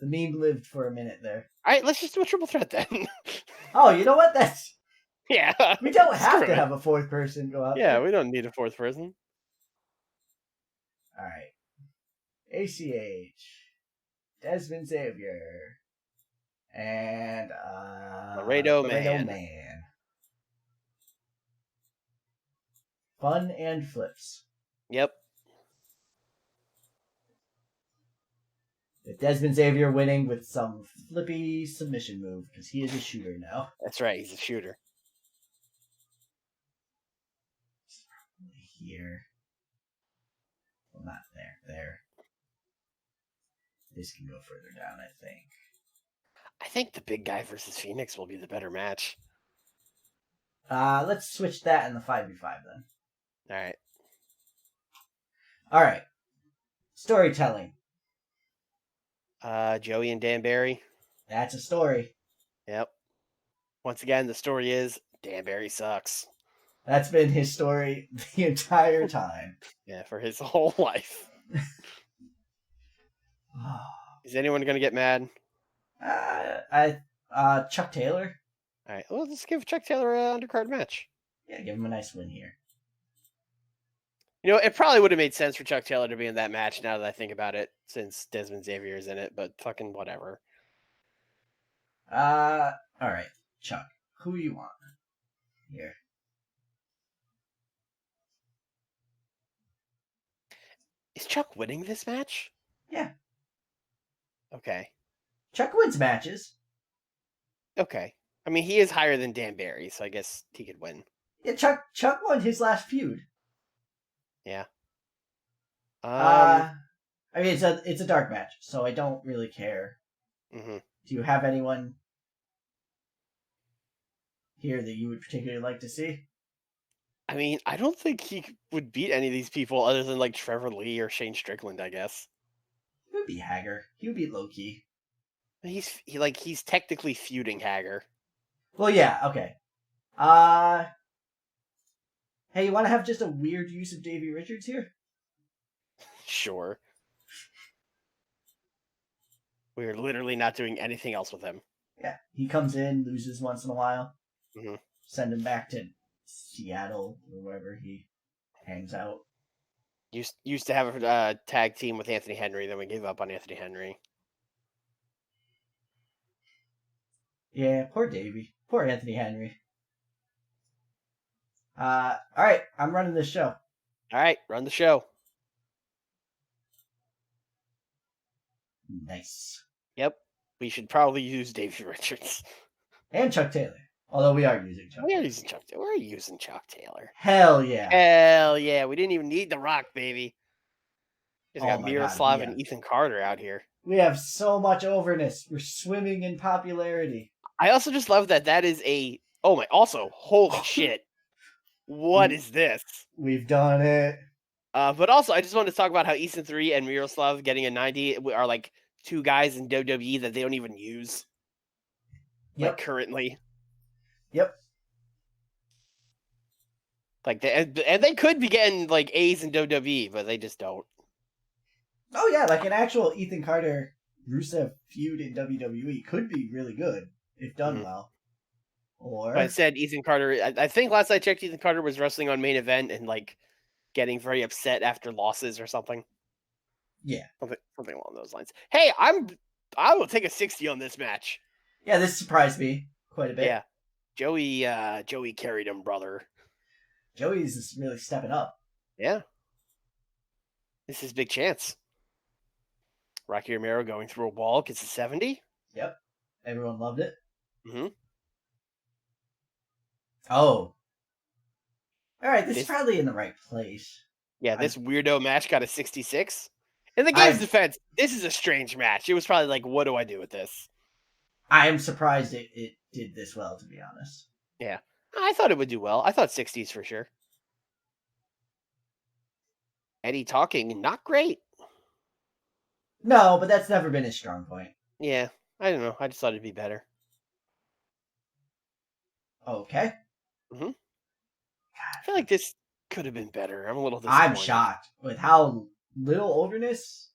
The meme lived for a minute there. Alright, let's just do a triple threat then. Oh, you know what? That's... Yeah. We don't have to have a fourth person go out Yeah, there. we don't need a fourth person. Alright. ACH. Desmond Xavier. And, Laredo Man. Fun and flips. Yep. With Desmond Xavier winning with some flippy submission move because he is a shooter now. That's right. He's a shooter. Here. Well, not there. There. This can go further down, I think. I think the big guy versus Phoenix will be the better match. Let's switch that in the 5v5 then. All right. All right. Storytelling. Joey and Dan Barry. That's a story. Yep. Once again, the story is Dan Barry sucks. That's been his story the entire time. Yeah, for his whole life. Is anyone going to get mad? Chuck Taylor. All right. Well, let's give Chuck Taylor an undercard match. Yeah, give him a nice win here. You know, it probably would have made sense for Chuck Taylor to be in that match now that I think about it, since Desmond Xavier is in it, but fucking whatever. All right, Chuck. Who you want? Here. Is Chuck winning this match? Yeah. Okay. Chuck wins matches. Okay. I mean, he is higher than Dan Barry, so I guess he could win. Yeah, Chuck won his last feud. Yeah. I mean, it's a dark match, so I don't really care. Mm-hmm. Do you have anyone here that you would particularly like to see? I mean, I don't think he would beat any of these people other than like Trevor Lee or Shane Strickland, I guess. He would be Hager. He would beat Low-Key. He's technically feuding Hager. Well, yeah, okay. Hey, you want to have just a weird use of Davey Richards here? Sure. We're literally not doing anything else with him. Yeah, he comes in, loses once in a while. Mm-hmm. Send him back to Seattle or wherever he hangs out. Used to have a tag team with Anthony Henry, then we gave up on Anthony Henry. Yeah, poor Davey. Poor Anthony Henry. Alright, I'm running this show. Alright, run the show. Nice. Yep. We should probably use Davey Richards. And Chuck Taylor. Although we are using Chuck We're Taylor. using Chuck Taylor. Hell yeah. Hell yeah. We didn't even need The Rock, baby. Just got my Miroslav God, and Ethan Carter out here. We have so much overness. We're swimming in popularity. I also just love that is a... Oh my... Also, holy shit. What is this? We've done it. But also, I just wanted to talk about how Ethan 3 and Miroslav getting a 90 are like two guys in WWE that they don't even use. Yep. Like, currently. Yep. Like, they could be getting, like, A's in WWE, but they just don't. Oh, yeah, like an actual Ethan Carter Rusev feud in WWE could be really good if done well. Or... But instead, Ethan Carter, I think last I checked, Ethan Carter was wrestling on Main Event and, like, getting very upset after losses or something. Yeah. Something along those lines. Hey, I will take a 60 on this match. Yeah, this surprised me quite a bit. Yeah. Joey carried him, brother. Joey's is really stepping up. Yeah. This is big chance. Rocky Romero going through a wall gets a 70. Yep. Everyone loved it. Mm-hmm. Oh. Alright, this is probably in the right place. Yeah, this weirdo match got a 66. In the game's defense, this is a strange match. It was probably like, what do I do with this? I am surprised it did this well, to be honest. Yeah. I thought it would do well. I thought 60s for sure. Eddie talking, not great. No, but that's never been his strong point. Yeah, I don't know. I just thought it'd be better. Okay. Mm-hmm. I feel like this could have been better. I'm a little disappointed. I'm shocked with how little overness.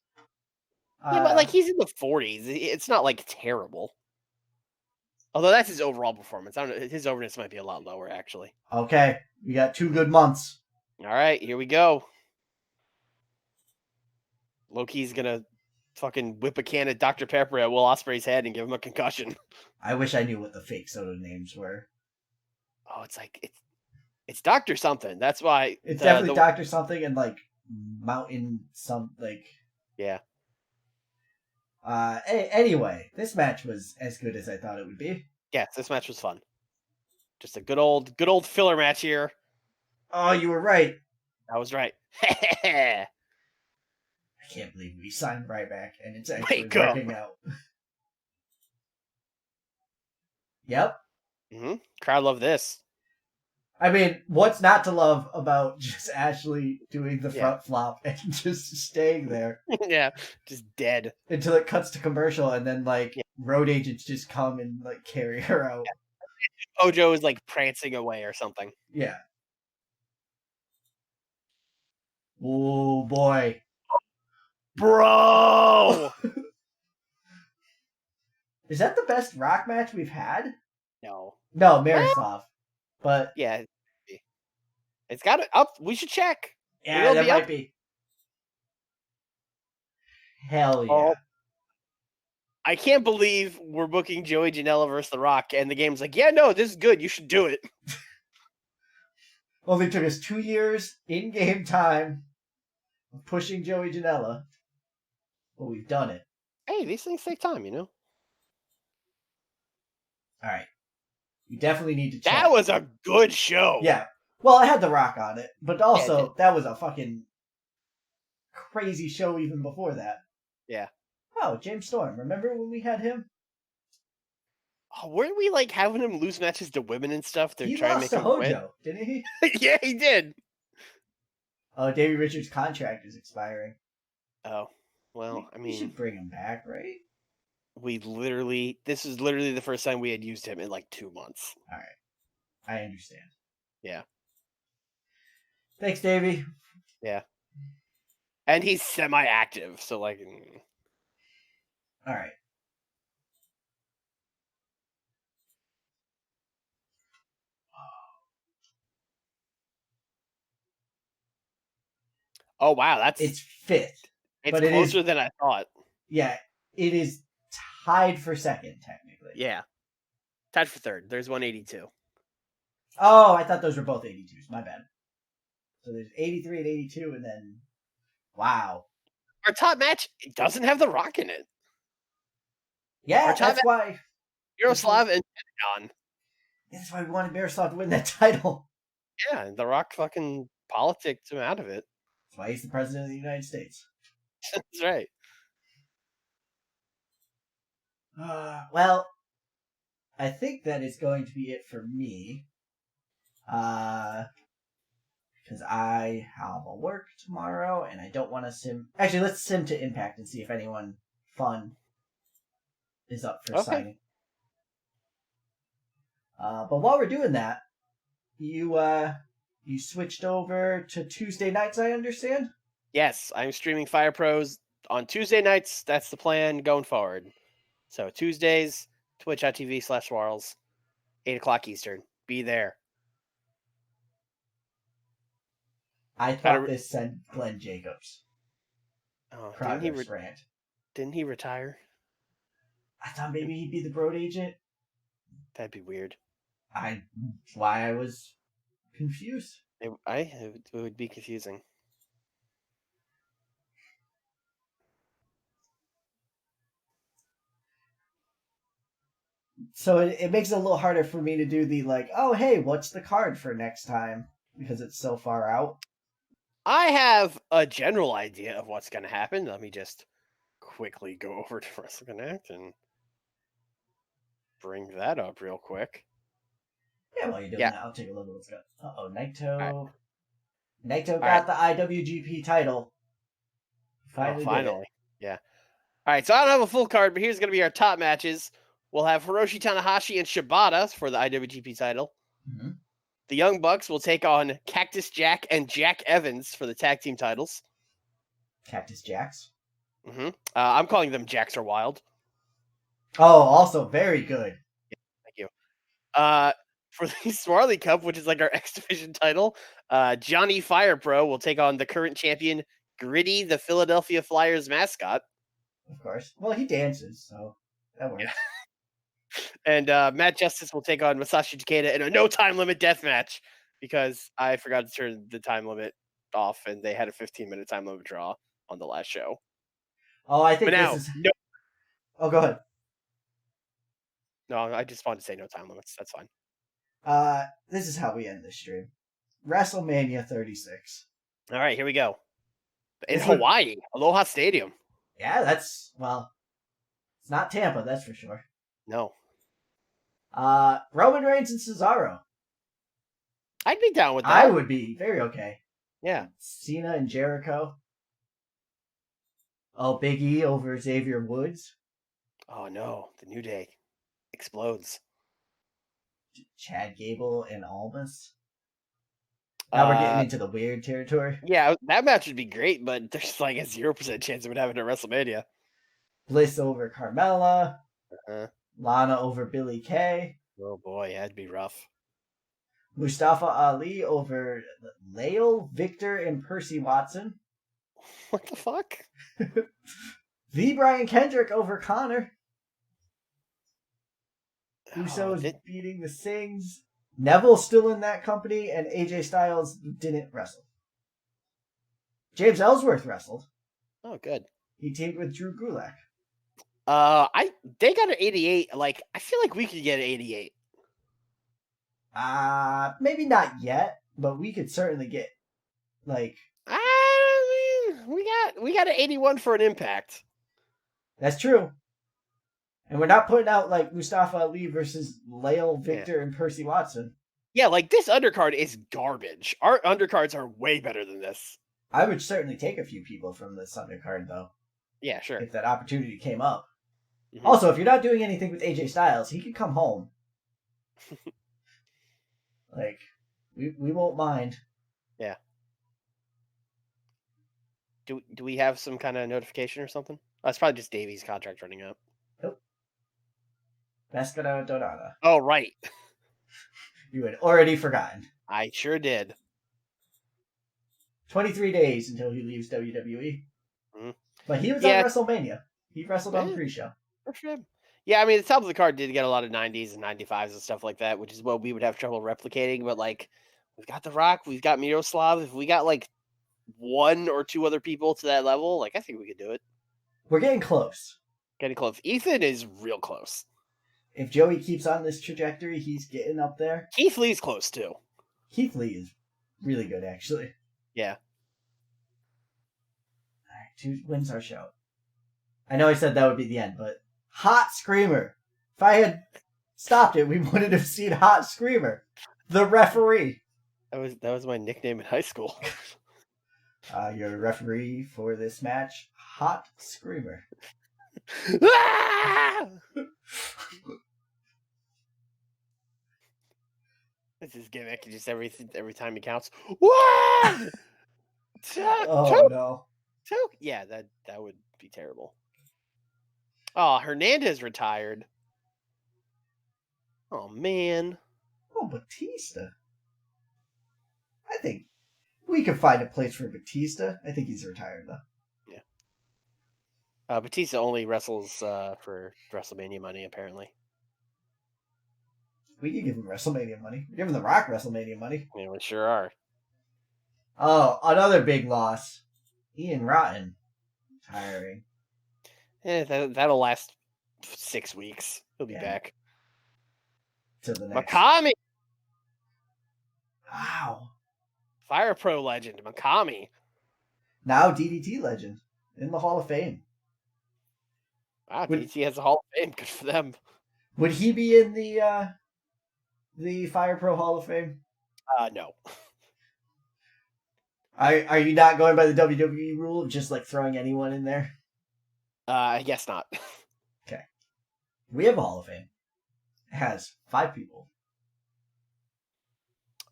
Yeah, but like he's in the 40s. It's not like terrible. Although that's his overall performance. I don't know. His overness might be a lot lower, actually. Okay, we got 2 good months. All right, here we go. Loki's gonna fucking whip a can of Dr. Pepper at Will Ospreay's head and give him a concussion. I wish I knew what the fake soda names were. Oh, it's like It's Doctor something. That's why It's definitely Doctor something and like Mountain some like. Yeah. Anyway, this match was as good as I thought it would be. Yes, this match was fun. Just a good old filler match here. Oh, you were right. I was right. I can't believe we signed Ryback and it's actually Wake up. working out. Yep. Crowd love this. I mean, what's not to love about just Ashley doing the front flop and just staying there? Yeah, just dead. Until it cuts to commercial and then, like, road agents just come and, like, carry her out. Yeah. Ojo is, like, prancing away or something. Yeah. Oh, boy. Bro! Is that the best Rock match we've had? No. No, Miroslav. But yeah, it's got it up. We should check. Yeah, that might be. Hell yeah. Oh, I can't believe we're booking Joey Janela versus The Rock, and the game's like, yeah, no, this is good. You should do it. Only took us 2 years in-game time of pushing Joey Janela, but we've done it. Hey, these things take time, you know? All right. We definitely need to check. That was a good show. Yeah. Well, I had The Rock on it, but also that was a fucking crazy show even before that. Yeah. Oh, James Storm. Remember when we had him? Oh, weren't we like having him lose matches to women and stuff to He try and lost make to him quit? Hojo, didn't he? Yeah, he did. Oh, Davey Richards' contract is expiring. Oh, well, I mean, we should bring him back, right? This is literally the first time we had used him in like 2 months. All right. I understand. Yeah. Thanks, Davey. Yeah. And he's semi-active, so like. All right. Oh wow, it's fifth. It's closer than I thought. Yeah, it is tied for second technically. Yeah, tied for third. There's 182. Oh, I thought those were both 82s. My bad. So there's 83 and 82, and then wow, our top match doesn't have The Rock in it. Yeah, that's why Miroslav and Pentagon. That's why we wanted Miroslav to win that title. Yeah, and The Rock fucking politicked him out of it. That's why he's the president of the United States. That's right. Well, I think that is going to be it for me. Because I have a work tomorrow, and I don't want to sim. Actually, let's sim to Impact and see if anyone fun is up for signing. But while we're doing that, you switched over to Tuesday nights, I understand? Yes, I'm streaming Fire Pros on Tuesday nights. That's the plan going forward. So Tuesdays, twitch.tv/Swarls, 8 o'clock Eastern. Be there. I thought this said Glenn Jacobs. Oh, rant. Didn't he retire? I thought maybe he'd be the Broad agent. That'd be weird. Why I was confused. It would be confusing. So it makes it a little harder for me to do the like, oh hey, what's the card for next time? Because it's so far out. I have a general idea of what's going to happen. Let me just quickly go over to WrestleConnect and bring that up real quick. Yeah, while you're doing that, I'll take a look at what's got. Naito. Right. Naito got the IWGP title. Finally. Yeah. All right, so I don't have a full card, but here's going to be our top matches. We'll have Hiroshi Tanahashi and Shibata for the IWGP title. Mm-hmm. The Young Bucks will take on Cactus Jack and Jack Evans for the tag team titles. Cactus Jacks? Mm-hmm. I'm calling them Jacks Are Wild. Oh, also very good. Yeah, thank you. For the Swarley Cup, which is like our X Division title, Johnny Fire Pro will take on the current champion, Gritty, the Philadelphia Flyers mascot. Of course. Well, he dances, so that works. Yeah. And Matt Justice will take on Masashi Takeda in a no time limit death match. because I forgot to turn the time limit off, and they had a 15-minute time limit draw on the last show. Oh, I But think this now, is. no, Oh, go ahead. I just wanted to say no time limits. That's fine. This is how we end this stream. WrestleMania 36. All right, here we go. In This would, Hawaii, Aloha Stadium. yeah, that's well, it's not Tampa, that's for sure. No, Roman Reigns and Cesaro. I'd be down with I that. would be very okay. Yeah. Cena and Jericho. Oh, Big E over Xavier Woods. Oh no, the New Day explodes. Chad Gable and Almas. Now we're getting into the weird territory. Yeah, that match would be great, but there's like a 0% chance of it happening at WrestleMania. Bliss over Carmella. Uh-huh. Lana over Billie Kay. Oh boy, that'd be rough. Mustafa Ali over Lael, Victor, and Percy Watson. What the fuck? The Brian Kendrick over Connor. Usos beating the Sings. Neville's still in that company, and AJ Styles didn't wrestle. James Ellsworth wrestled. Oh, good. He teamed with Drew Gulak. They got an 88. Like, I feel like we could get an 88. Maybe not yet, but we could certainly get like. I mean, we got an 81 for an Impact. That's true. And we're not putting out like Mustafa Ali versus Lael, Victor, and Percy Watson. Yeah, like this undercard is garbage. Our undercards are way better than this. I would certainly take a few people from this undercard though. Yeah, sure. If that opportunity came up. Mm-hmm. Also, if you're not doing anything with AJ Styles, he could come home. Like, we won't mind. Yeah. Do we have some kind of notification or something? Oh, it's probably just Davey's contract running out. Nope. Mascara Dorada. Oh, right. You had already forgotten. I sure did. 23 days until he leaves WWE. Mm-hmm. But he was on WrestleMania. He wrestled on the pre-show. For sure. Yeah, I mean, the top of the card did get a lot of 90s and 95s and stuff like that, which is what we would have trouble replicating. But, like, we've got The Rock, we've got Miroslav. If we got, like, one or two other people to that level, like, I think we could do it. We're getting close. Getting close. Ethan is real close. If Joey keeps on this trajectory, he's getting up there. Keith Lee's close, too. Keith Lee is really good, actually. Yeah. All right, who wins our show? I know I said that would be the end, but Hot Screamer. If I had stopped it, we wouldn't have seen Hot Screamer, the referee. That was my nickname in high school. Your referee for this match, Hot Screamer. This is gimmick. Just every time he counts. 1, 2, no. 2. Yeah, that would be terrible. Oh, Hernandez retired. Oh man. Oh, Batista. I think we could find a place for Batista. I think he's retired though. Yeah. Batista only wrestles for WrestleMania money, apparently. We could give him WrestleMania money. We're giving The Rock WrestleMania money. Yeah, we sure are. Oh, another big loss. Ian Rotten retiring. That'll last 6 weeks. He'll be back. To the next. Makami. Wow. Fire Pro legend, Makami. Now DDT legend in the Hall of Fame. Wow, DDT has a Hall of Fame. Good for them. Would he be in the Fire Pro Hall of Fame? No. Are you not going by the WWE rule of just like throwing anyone in there? I guess not. Okay. We have a Hall of Fame. It has 5 people.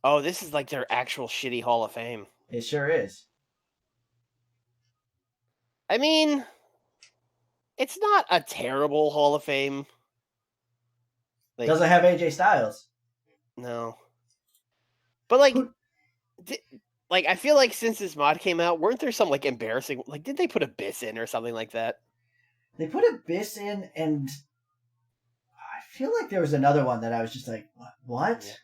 Oh, this is like their actual shitty Hall of Fame. It sure is. I mean, it's not a terrible Hall of Fame. Like, doesn't have AJ Styles. No. But like, I feel like since this mod came out, weren't there some like embarrassing, like, did they put Abyss in or something like that? They put Abyss in, and I feel like there was another one that I was just like, what?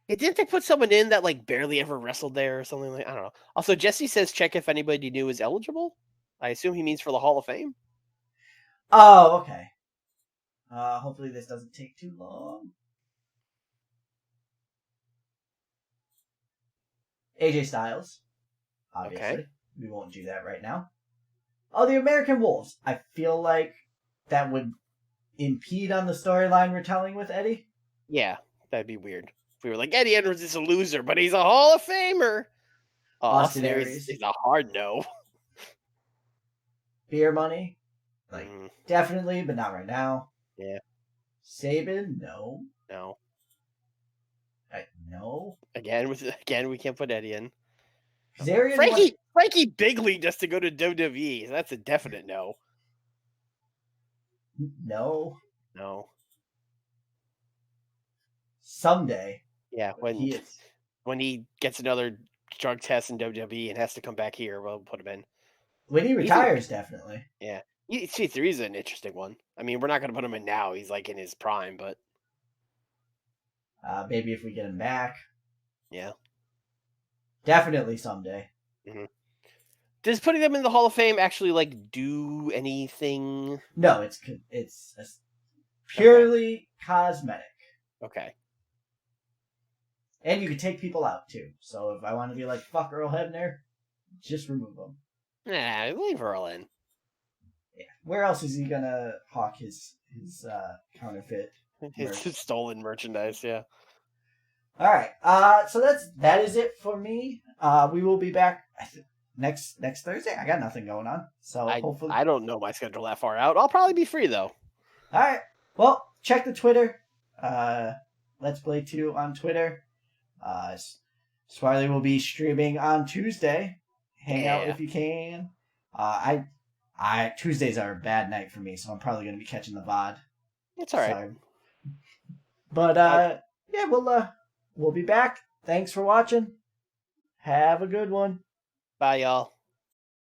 Didn't they put someone in that like barely ever wrestled there or something like? I don't know. Also, Jesse says check if anybody new is eligible. I assume he means for the Hall of Fame. Oh, okay. Hopefully this doesn't take too long. AJ Styles, obviously. Okay. We won't do that right now. Oh, the American Wolves. I feel like that would impede on the storyline we're telling with Eddie. Yeah, that'd be weird. If we were like Eddie Edwards is a loser, but he's a Hall of Famer. Austin Austin Aries Aries. is a hard no. Beer money. Like, Mm, definitely, but not right now. yeah, Saban, no. no. No. Again, we can't put Eddie in. Kazarian Frankie Bigley just to go to WWE. That's a definite no. No. No. Someday. Yeah, He is. when he gets another drug test in WWE and has to come back here, we'll put him in. When he retires, definitely. Yeah. C3 is an interesting one. I mean, we're not going to put him in now. He's like in his prime, but Maybe if we get him back. yeah. Definitely someday. Mm-hmm. Does putting them in the Hall of Fame actually like do anything? No, it's purely cosmetic. Okay. And you can take people out too. So if I want to be like fuck Earl Hebner, just remove them. Nah, leave Earl in. Yeah. Where else is he gonna hawk his counterfeit? His stolen merchandise, yeah. All right. So that is it for me. We will be back next Thursday. I got nothing going on, so hopefully I don't know my schedule that far out. I'll probably be free though. All right. Well, check the Twitter. Let's Play 2 on Twitter. Swarley will be streaming on Tuesday. Hang out if you can. I Tuesdays are a bad night for me, so I'm probably gonna be catching the VOD. It's all right. Sorry. But yeah, we'll be back. Thanks for watching. Have a good one. Bye, y'all.